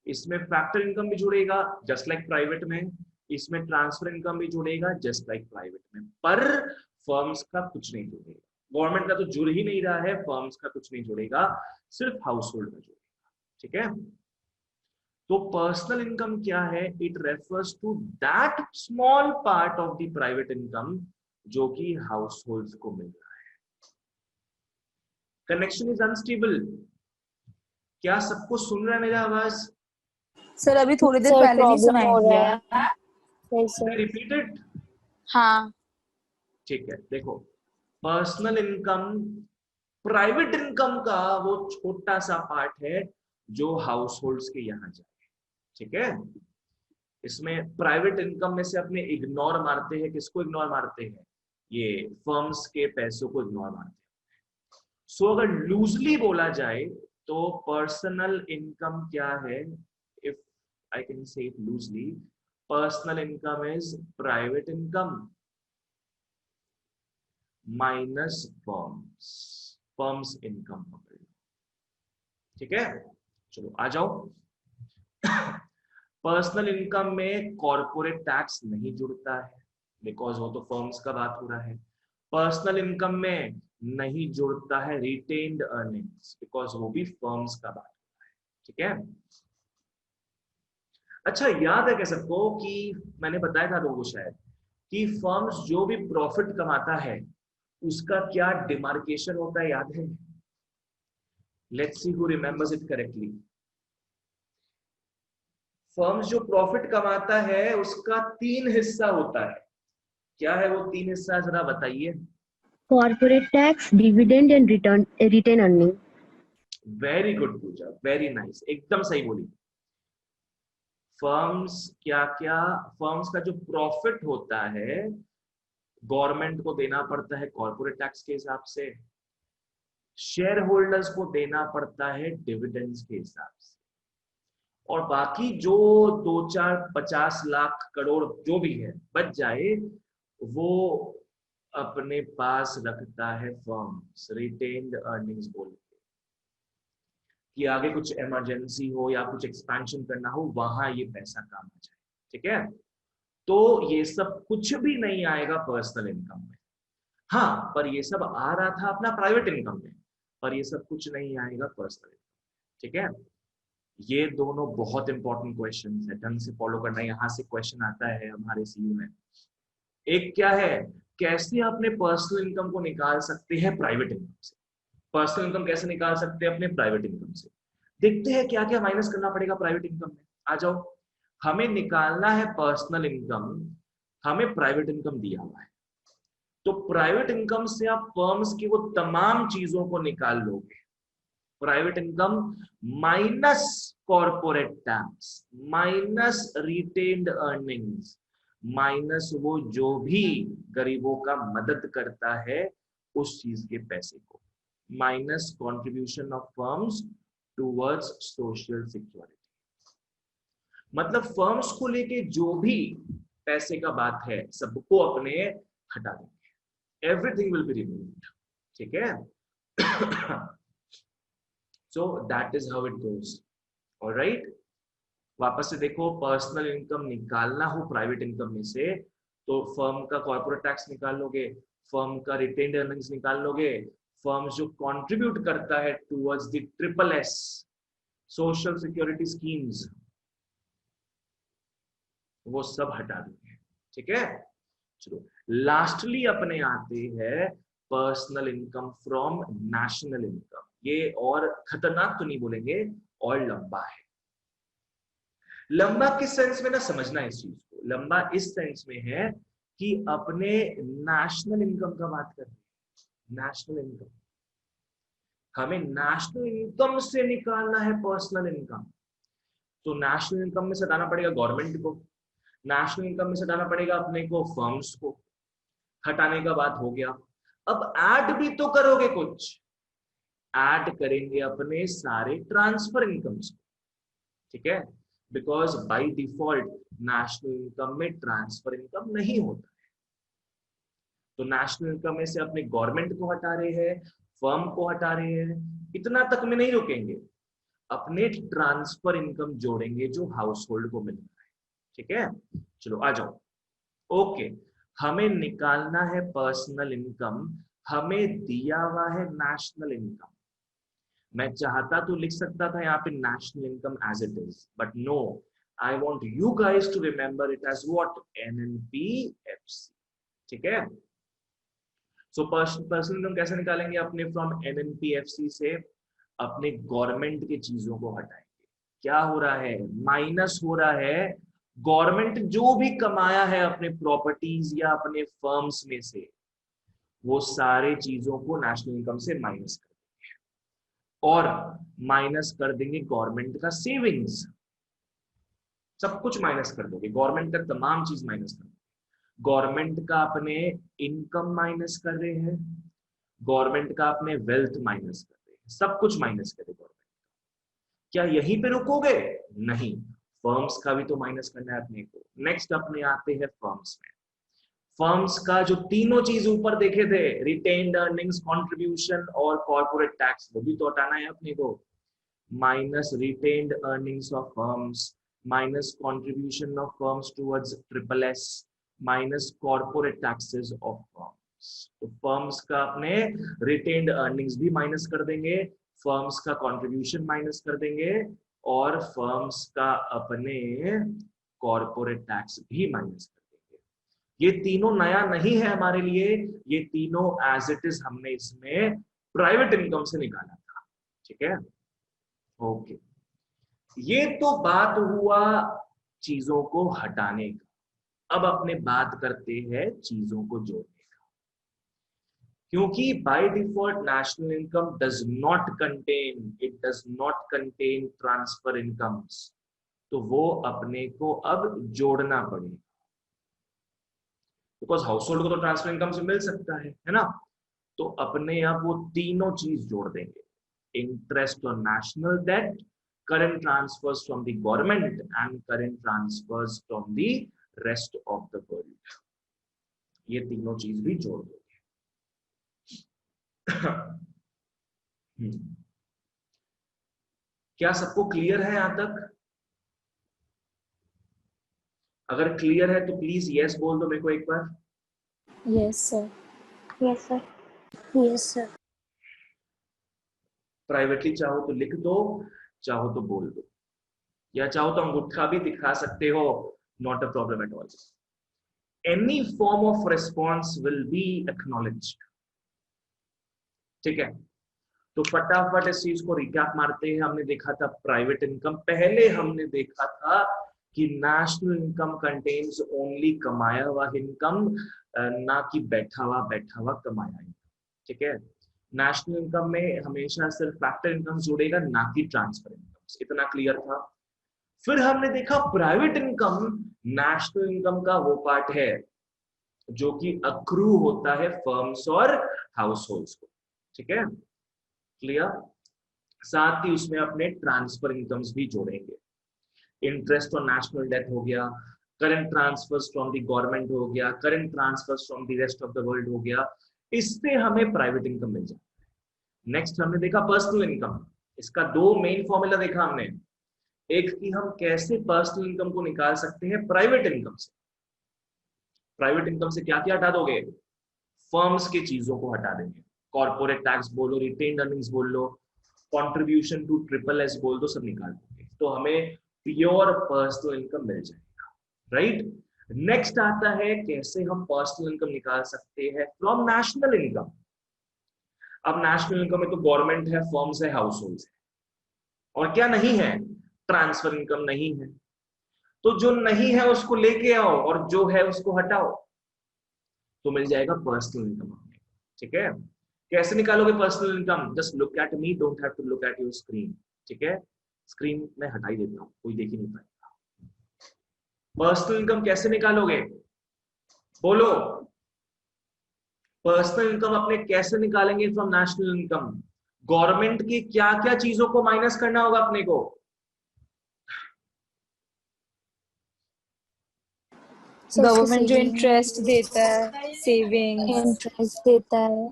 इसमें फैक्टर इनकम भी जुड़ेगा जस्ट लाइक प्राइवेट में, इसमें ट्रांसफर इनकम भी जुड़ेगा जस्ट लाइक प्राइवेट में, पर फर्म्स का कुछ नहीं जुड़ेगा, गवर्नमेंट का तो जुड़ ही नहीं रहा है, फर्म्स का कुछ नहीं जुड़ेगा, सिर्फ हाउस होल्ड का जुड़ेगा, ठीक है। तो पर्सनल इनकम क्या है, it refers to that small part of the private income जो कि हाउस होल्ड को मिल रहा है। कनेक्शन इज अनस्टेबल, क्या सबको सुन रहा है मेरा आवाज? सर अभी थोड़ी देर सर पहले नहीं प्रॉब्लम सुनाई हो दिया। रहा है सर। रिपीटेड? हाँ ठीक है, देखो पर्सनल इनकम प्राइवेट इनकम का वो छोटा सा पार्ट है जो हाउस होल्ड्स के यहाँ जाए। ठीक है, इसमें प्राइवेट इनकम में से अपने इग्नोर मारते हैं, किसको इग्नोर मारते हैं? ये फर्म्स के पैसों को इग्नोर मारते हैं। सो अगर लूजली बोला जाए तो पर्सनल इनकम क्या है? If I can say it loosely, personal income is private income minus firms income पकड़ लो। ठीक है, चलो आ जाओ। पर्सनल इनकम में कॉर्पोरेट टैक्स नहीं जुड़ता है बिकॉज वो तो फर्म्स का बात हो रहा है। पर्सनल इनकम में नहीं जुड़ता है रिटेन्ड अर्निंग्स बिकॉज वो भी फर्म्स का बात हो रहा है। ठीक है, अच्छा याद है क्या सबको कि मैंने बताया था लोगों शायद कि फर्म्स जो भी प्रॉफिट कमाता है उसका क्या डिमार्केशन होता है, याद है? Let's see who remembers it correctly. Firms जो प्रॉफिट कमाता है उसका 3 हिस्सा होता है। क्या है वो 3 हिस्सा, जरा बताइए। Corporate tax, dividend and retained earning. Very good Pooja, very nice, एकदम सही बोली। फर्म्स क्या क्या, फर्म्स का जो प्रॉफिट होता है गवर्नमेंट को देना पड़ता है कॉर्पोरेट टैक्स के हिसाब से, शेयर होल्डर्स को देना पड़ता है डिविडेंड्स के हिसाब से, और बाकी जो 2-4-50 लाख करोड़ जो भी है बच जाए वो अपने पास रखता है फर्म्स, रिटेन्ड अर्निंग्स बोल के, कि आगे कुछ इमरजेंसी हो या कुछ एक्सपेंशन करना हो वहां ये पैसा काम आ जाए। ठीक है, तो ये सब कुछ भी नहीं आएगा पर्सनल इनकम में। हाँ, पर ये सब आ रहा था अपना प्राइवेट इनकम में, पर ये सब कुछ नहीं आएगा पर्सनल इनकम। ठीक है, ये दोनों बहुत इंपॉर्टेंट क्वेश्चन है, ढंग से फॉलो करना। यहाँ से क्वेश्चन आता है हमारे सीयू में। एक क्या है, कैसे अपने पर्सनल इनकम को निकाल सकते हैं प्राइवेट इनकम से। पर्सनल इनकम कैसे निकाल सकते हैं अपने प्राइवेट इनकम से, देखते हैं क्या क्या माइनस करना पड़ेगा प्राइवेट इनकम में। आ जाओ, हमें निकालना है पर्सनल इनकम, हमें प्राइवेट इनकम दिया हुआ है, तो प्राइवेट इनकम से आप फर्म्स की वो तमाम चीजों को निकाल लोगे। Private income minus corporate tax minus retained earnings minus वो जो भी गरीबों का मदद करता है उस चीज के पैसे को, minus contribution of firms towards social security. मतलब फर्म्स को लेके जो भी पैसे का बात है सबको अपने हटा देंगे, एवरीथिंग विल बी रिमूव्ड। ठीक है, so that is how it goes. Alright, वापस से देखो, पर्सनल इनकम निकालना हो प्राइवेट इनकम में से तो फर्म का कॉर्पोरेट टैक्स निकाल लोगे, फर्म का रिटेन्ड अर्निंग्स निकाल लोगे, फर्म जो कंट्रीब्यूट करता है towards the SSS social security schemes वो सब हटा देंगे। ठीक है, चलो लास्टली अपने आते हैं personal income from national income. ये और खतरनाक तो नहीं बोलेंगे, और लंबा है। लंबा किस सेंस में ना समझना इस चीज को, लंबा इस सेंस में है कि अपने नेशनल इनकम का बात कर रहे हैं। नेशनल इनकम, हमें नेशनल इनकम से निकालना है पर्सनल इनकम, तो नेशनल इनकम में से हटाना पड़ेगा गवर्नमेंट को, नेशनल इनकम में से हटाना पड़ेगा अपने को फर्म्स को। हटाने का बात हो गया, अब ऐड भी तो करोगे, कुछ ऐड करेंगे अपने सारे ट्रांसफर इनकम्स को। ठीक है, because by default national income में ट्रांसफर इनकम नहीं होता है, तो नेशनल इनकम में से अपने गवर्नमेंट को हटा रहे हैं, फर्म को हटा रहे हैं। इतना तक में नहीं रुकेंगे, अपने ट्रांसफर इनकम जोड़ेंगे जो हाउस होल्ड को मिल रहा है। ठीक है, चलो आ जाओ। ओके, हमें निकालना है पर्सनल इनकम, हमें दिया हुआ है नेशनल इनकम। मैं चाहता तो लिख सकता था यहाँ पे national income as it is, but no, I want you guys to remember it as what, NNPFC। ठीक है, सो पर्सनल इनकम कैसे निकालेंगे अपने फ्रॉम NNPFC से, अपने गवर्नमेंट की चीजों को हटाएंगे। क्या हो रहा है, माइनस हो रहा है। गवर्नमेंट जो भी कमाया है अपने प्रॉपर्टीज या अपने फर्म्स में से, वो सारे चीजों को नेशनल इनकम से माइनस कर देंगे, और माइनस कर देंगे गवर्नमेंट का सेविंग्स, सब कुछ माइनस कर दोगे, गवर्नमेंट का तमाम चीज माइनस कर दोगे। गवर्नमेंट का अपने इनकम माइनस कर रहे हैं, गवर्नमेंट का अपने वेल्थ माइनस कर रहे हैं, सब कुछ माइनस करे गवर्नमेंट। क्या यहीं पे रुकोगे? नहीं, फर्म्स का भी तो माइनस करना है अपने को। नेक्स्ट अपने आते हैं फर्म्स में। फर्म्स का जो तीनों चीज ऊपर देखे थे, रिटेन्ड अर्निंग्स, कंट्रीब्यूशन और कॉर्पोरेट टैक्स, वो भी तो हटाना है अपने को। Minus retained earnings of firms, minus contribution of firms towards SSS, minus corporate taxes of firms. तो फर्म्स का अपने रिटेन्ड अर्निंग्स भी माइनस कर देंगे, फर्म्स का कंट्रीब्यूशन माइनस कर देंगे, और फर्म्स का अपने कॉर्पोरेट टैक्स भी माइनस कर देंगे। ये तीनों नया नहीं है हमारे लिए, ये तीनों एज इट इज हमने इसमें प्राइवेट इनकम से निकाला था। ठीक है, ओके। ये तो बात हुआ चीजों को हटाने का। अब अपने बात करते हैं चीजों को जोड़ने का, क्योंकि by default national income does not contain transfer incomes, तो वो अपने को अब जोड़ना पड़ेगा, बिकॉज हाउस होल्ड को तो ट्रांसफर इनकम से मिल सकता है ना। तो अपने आप वो तीनों चीज जोड़ देंगे, interest on national debt, current transfers from the government and current transfers from the rest of the world। ये तीनों चीज भी जोड़ दोगे। क्या सबको क्लियर है यहां तक? अगर क्लियर है तो प्लीज यस बोल दो मेरे को एक बार। Yes sir. Yes, sir. Yes sir. Privately चाहो तो लिख दो, चाहो तो बोल दो, या चाहो तो अंगूठा भी दिखा सकते हो, not a problem at all. Any form of response will be acknowledged. ठीक है, तो फटाफट इस चीज को रिकैप मारते हैं। हमने देखा था प्राइवेट इनकम, पहले हमने देखा था कि नेशनल इनकम कंटेन्स ओनली कमाया हुआ इनकम, ना कि बैठा हुआ कमाया इनकम। ठीक है, नेशनल इनकम में हमेशा सिर्फ फैक्टर इनकम जुड़ेगा, ना कि ट्रांसफर इनकम। इतना क्लियर था। फिर हमने देखा प्राइवेट इनकम नेशनल इनकम का वो पार्ट है जो कि अक्रू होता है फर्म्स और हाउस होल्ड्स को। ठीक है, क्लियर। साथ ही उसमें अपने ट्रांसफर इनकम्स भी जोड़ेंगे। इंटरेस्ट ऑन नेशनल डेट हो गया, current transfers from the government हो गया, current transfers from the rest of the world हो गया। इससे हमें प्राइवेट इनकम मिल जाता है। नेक्स्ट हमने देखा पर्सनल इनकम। इसका दो मेन फॉर्मूला देखा हमने, एक कि हम कैसे पर्सनल इनकम को निकाल सकते हैं प्राइवेट इनकम से। प्राइवेट इनकम से क्या क्या हटा दोगे? फर्म्स की चीजों को हटा देंगे, कॉर्पोरेट टैक्स बोलो, रिटेन्ड अर्निंग्स बोल लो, कंट्रीब्यूशन टू SSS बोल दो, सब निकाल दोगे, तो हमें प्योर पर्सनल इनकम मिल जाएगा। राइट, नेक्स्ट आता है कैसे हम पर्सनल इनकम निकाल सकते हैं फ्रॉम नेशनल इनकम। अब नेशनल इनकम में तो गवर्नमेंट है, फर्म्स है, हाउस होल्ड्स है, और क्या नहीं है? ट्रांसफर इनकम नहीं है। तो जो नहीं है उसको लेके आओ और जो है उसको हटाओ, तो मिल जाएगा पर्सनल इनकम। ठीक है, कैसे निकालोगे personal income? Just look at me, don't have to look at your screen. ठीक है, स्क्रीन में हटा ही देता हूं, कोई देख ही नहीं पाएगा। पर्सनल इनकम कैसे निकालोगे? बोलो, पर्सनल इनकम अपने कैसे निकालेंगे फ्रॉम नेशनल इनकम? गवर्नमेंट की क्या क्या चीजों को माइनस करना होगा अपने को? गवर्नमेंट जो इंटरेस्ट देता है, सेविंग्स इंटरेस्ट देता है।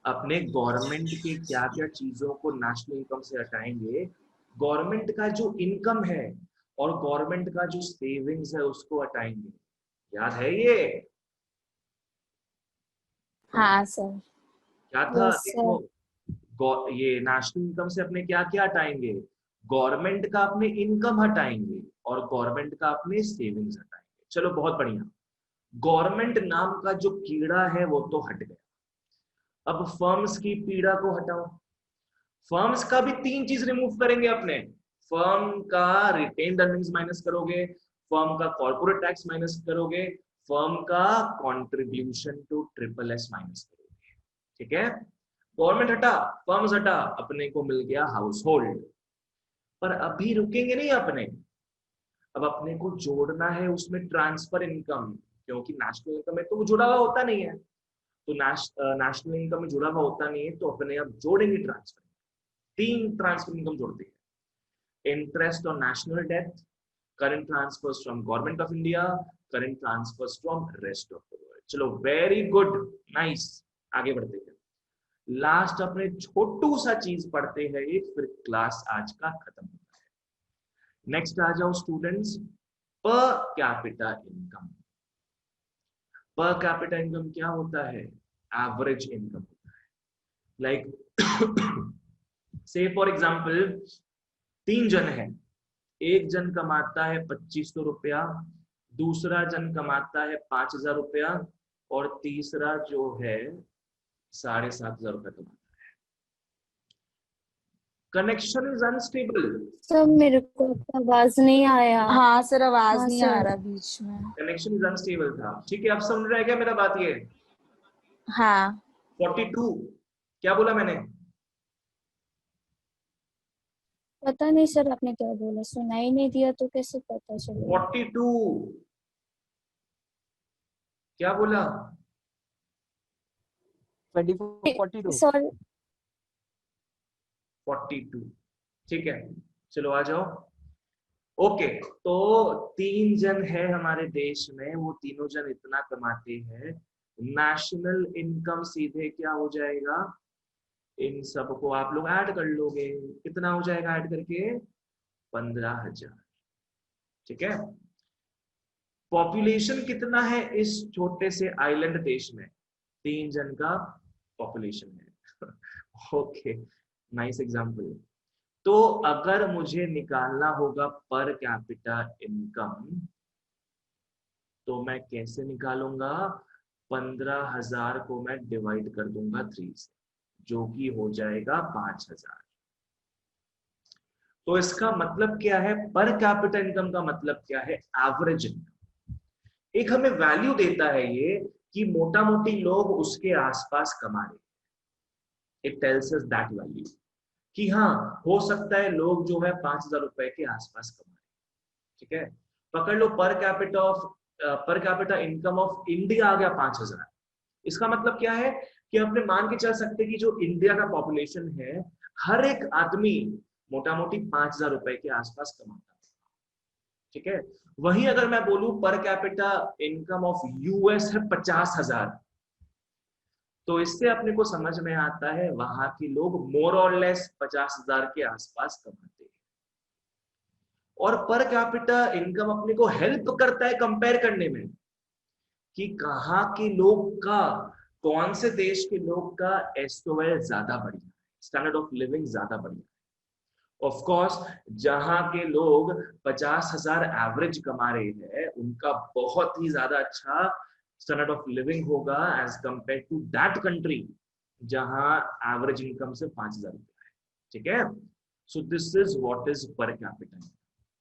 अपने गवर्नमेंट के क्या क्या चीजों को नेशनल इनकम से हटाएंगे? गवर्नमेंट का जो इनकम है और गवर्नमेंट का जो सेविंग्स है उसको हटाएंगे। याद है ये? हाँ सर। क्या था? Yes, देखो, ये नेशनल इनकम से अपने क्या क्या हटाएंगे? गवर्नमेंट का अपने इनकम हटाएंगे और गवर्नमेंट का अपने सेविंग्स हटाएंगे। चलो बहुत बढ़िया, गवर्नमेंट नाम का जो कीड़ा है वो तो हट गया। अब फर्म्स की पीड़ा को हटाओ। फर्म्स का भी 3 चीज रिमूव करेंगे अपने, फर्म का रिटेन्ड अर्निंग्स माइनस करोगे, फर्म का कॉर्पोरेट टैक्स माइनस करोगे, फर्म का contribution to triple S minus करोगे। ठीक है, गवर्नमेंट हटा, फर्म्स हटा, अपने को मिल गया हाउस होल्ड। पर अभी रुकेंगे नहीं अपने, अब अपने को जोड़ना है उसमें ट्रांसफर इनकम, क्योंकि नेशनल इनकम में तो वो जुड़ा हुआ होता नहीं है, तो नेशनल इनकम में जुड़ा हुआ होता नहीं है, तो अपने अब जोड़ेंगे ट्रांसफर। 3 ट्रांसफर इनकम जोड़ते हैं, interest on national debt, current transfers from government of India, current transfers from rest of the world. चलो वेरी गुड, नाइस, आगे बढ़ते हैं। लास्ट अपने छोटू सा चीज पढ़ते हैं एक, फिर क्लास आज का खत्म होता है। नेक्स्ट आ जाओ स्टूडेंट्स, पर कैपिटा इनकम। पर कैपिटा इनकम क्या होता है? एवरेज इनकम होता है। लाइक से फॉर एग्जांपल 3 जन है, एक जन कमाता है 2500 रुपया, दूसरा जन कमाता है 5000 रुपया, और तीसरा जो है 7500 रुपया कमाता है। Connection is unstable. सर मेरे को आवाज नहीं आया। हाँ सर, आवाज हाँ, नहीं सर। आ रहा बीच में। कनेक्शन इज अनस्टेबल था। ठीक है, अब समझ रहा है क्या मेरा बात? ये हाँ 42 क्या बोला मैंने? पता नहीं सर आपने क्या बोला, सुनाई नहीं दिया तो कैसे पता चलेगा। 42 क्या बोला? 24 42 सॉरी 42। ठीक है, चलो आ जाओ। ओके, तो 3 जन है हमारे देश में, वो तीनों जन इतना कमाते हैं, नेशनल इनकम सीधे क्या हो जाएगा? इन सबको आप लोग ऐड कर लोगे, कितना हो जाएगा ऐड करके? 15,000। ठीक है, पॉपुलेशन कितना है इस छोटे से आइलैंड देश में? 3 जन का पॉपुलेशन है। Okay, nice example. तो अगर मुझे निकालना होगा पर कैपिटा इनकम, तो मैं कैसे निकालूंगा? 15,000 को मैं डिवाइड कर दूंगा 3 से, जो कि हो जाएगा 5,000। तो इसका मतलब क्या है? पर कैपिटा इनकम का मतलब क्या है? Average income. एक हमें वैल्यू देता है ये कि मोटा मोटी लोग उसके आसपास कमा रहे हैं। It tells us that value कि हाँ, हो सकता है लोग जो है 5,000 रुपए के आसपास कमा रहे हैं। ठीक है, पकड़ लो per capita income of India आ गया 5,000। इसका मतलब क्या है कि अपने मान के चल सकते कि जो इंडिया का पॉपुलेशन है, हर एक आदमी मोटा मोटी 5,000 रुपए के आसपास कमाता है। ठीक है, वहीं अगर मैं बोलूं पर कैपिटा इनकम ऑफ यूएस है 50,000, तो इससे अपने को समझ में आता है वहां के लोग मोर और लेस 50,000 के आसपास कमाते हैं। और पर कैपिटा इनकम अपने को हेल्प करता है कंपेयर करने में कि कहाँ के लोग का, कौन से देश के लोग का एसओएल ज्यादा बढ़िया है, स्टैंडर्ड ऑफ लिविंग ज्यादा बढ़िया है। ऑफ कोर्स जहां के लोग 50,000 एवरेज कमा रहे हैं, उनका बहुत ही ज्यादा अच्छा स्टैंडर्ड ऑफ लिविंग होगा as compare to that country जहां एवरेज इनकम से 5,000 रुपया है। ठीक है, so this is what is per capita.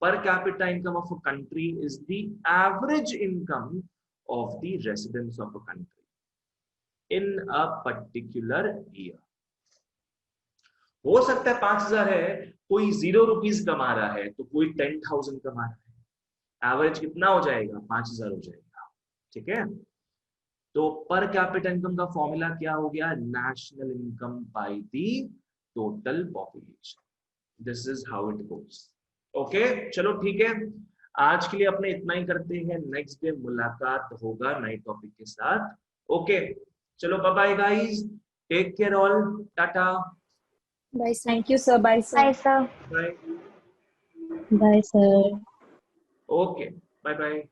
Per capita income of a country is the average income of the residents of a country in a particular year. हो सकता है 5,000 है, कोई 0 रुपीज कमा रहा है, तो कोई 10,000 कमा रहा है, एवरेज कितना हो जाएगा? 5,000 हो जाएगा। ठीक है, तो पर कैपिटा इनकम का फॉर्मूला क्या हो गया? National income by the total population. This is how it goes. Okay, चलो ठीक है, आज के लिए अपने इतना ही करते हैं। नेक्स्ट डे मुलाकात होगा नए टॉपिक के साथ। ओके, चलो bye bye guys, take care all, ta-ta, bye sir. Thank you sir, bye sir. Bye sir. Bye. Bye, sir. Okay, bye bye.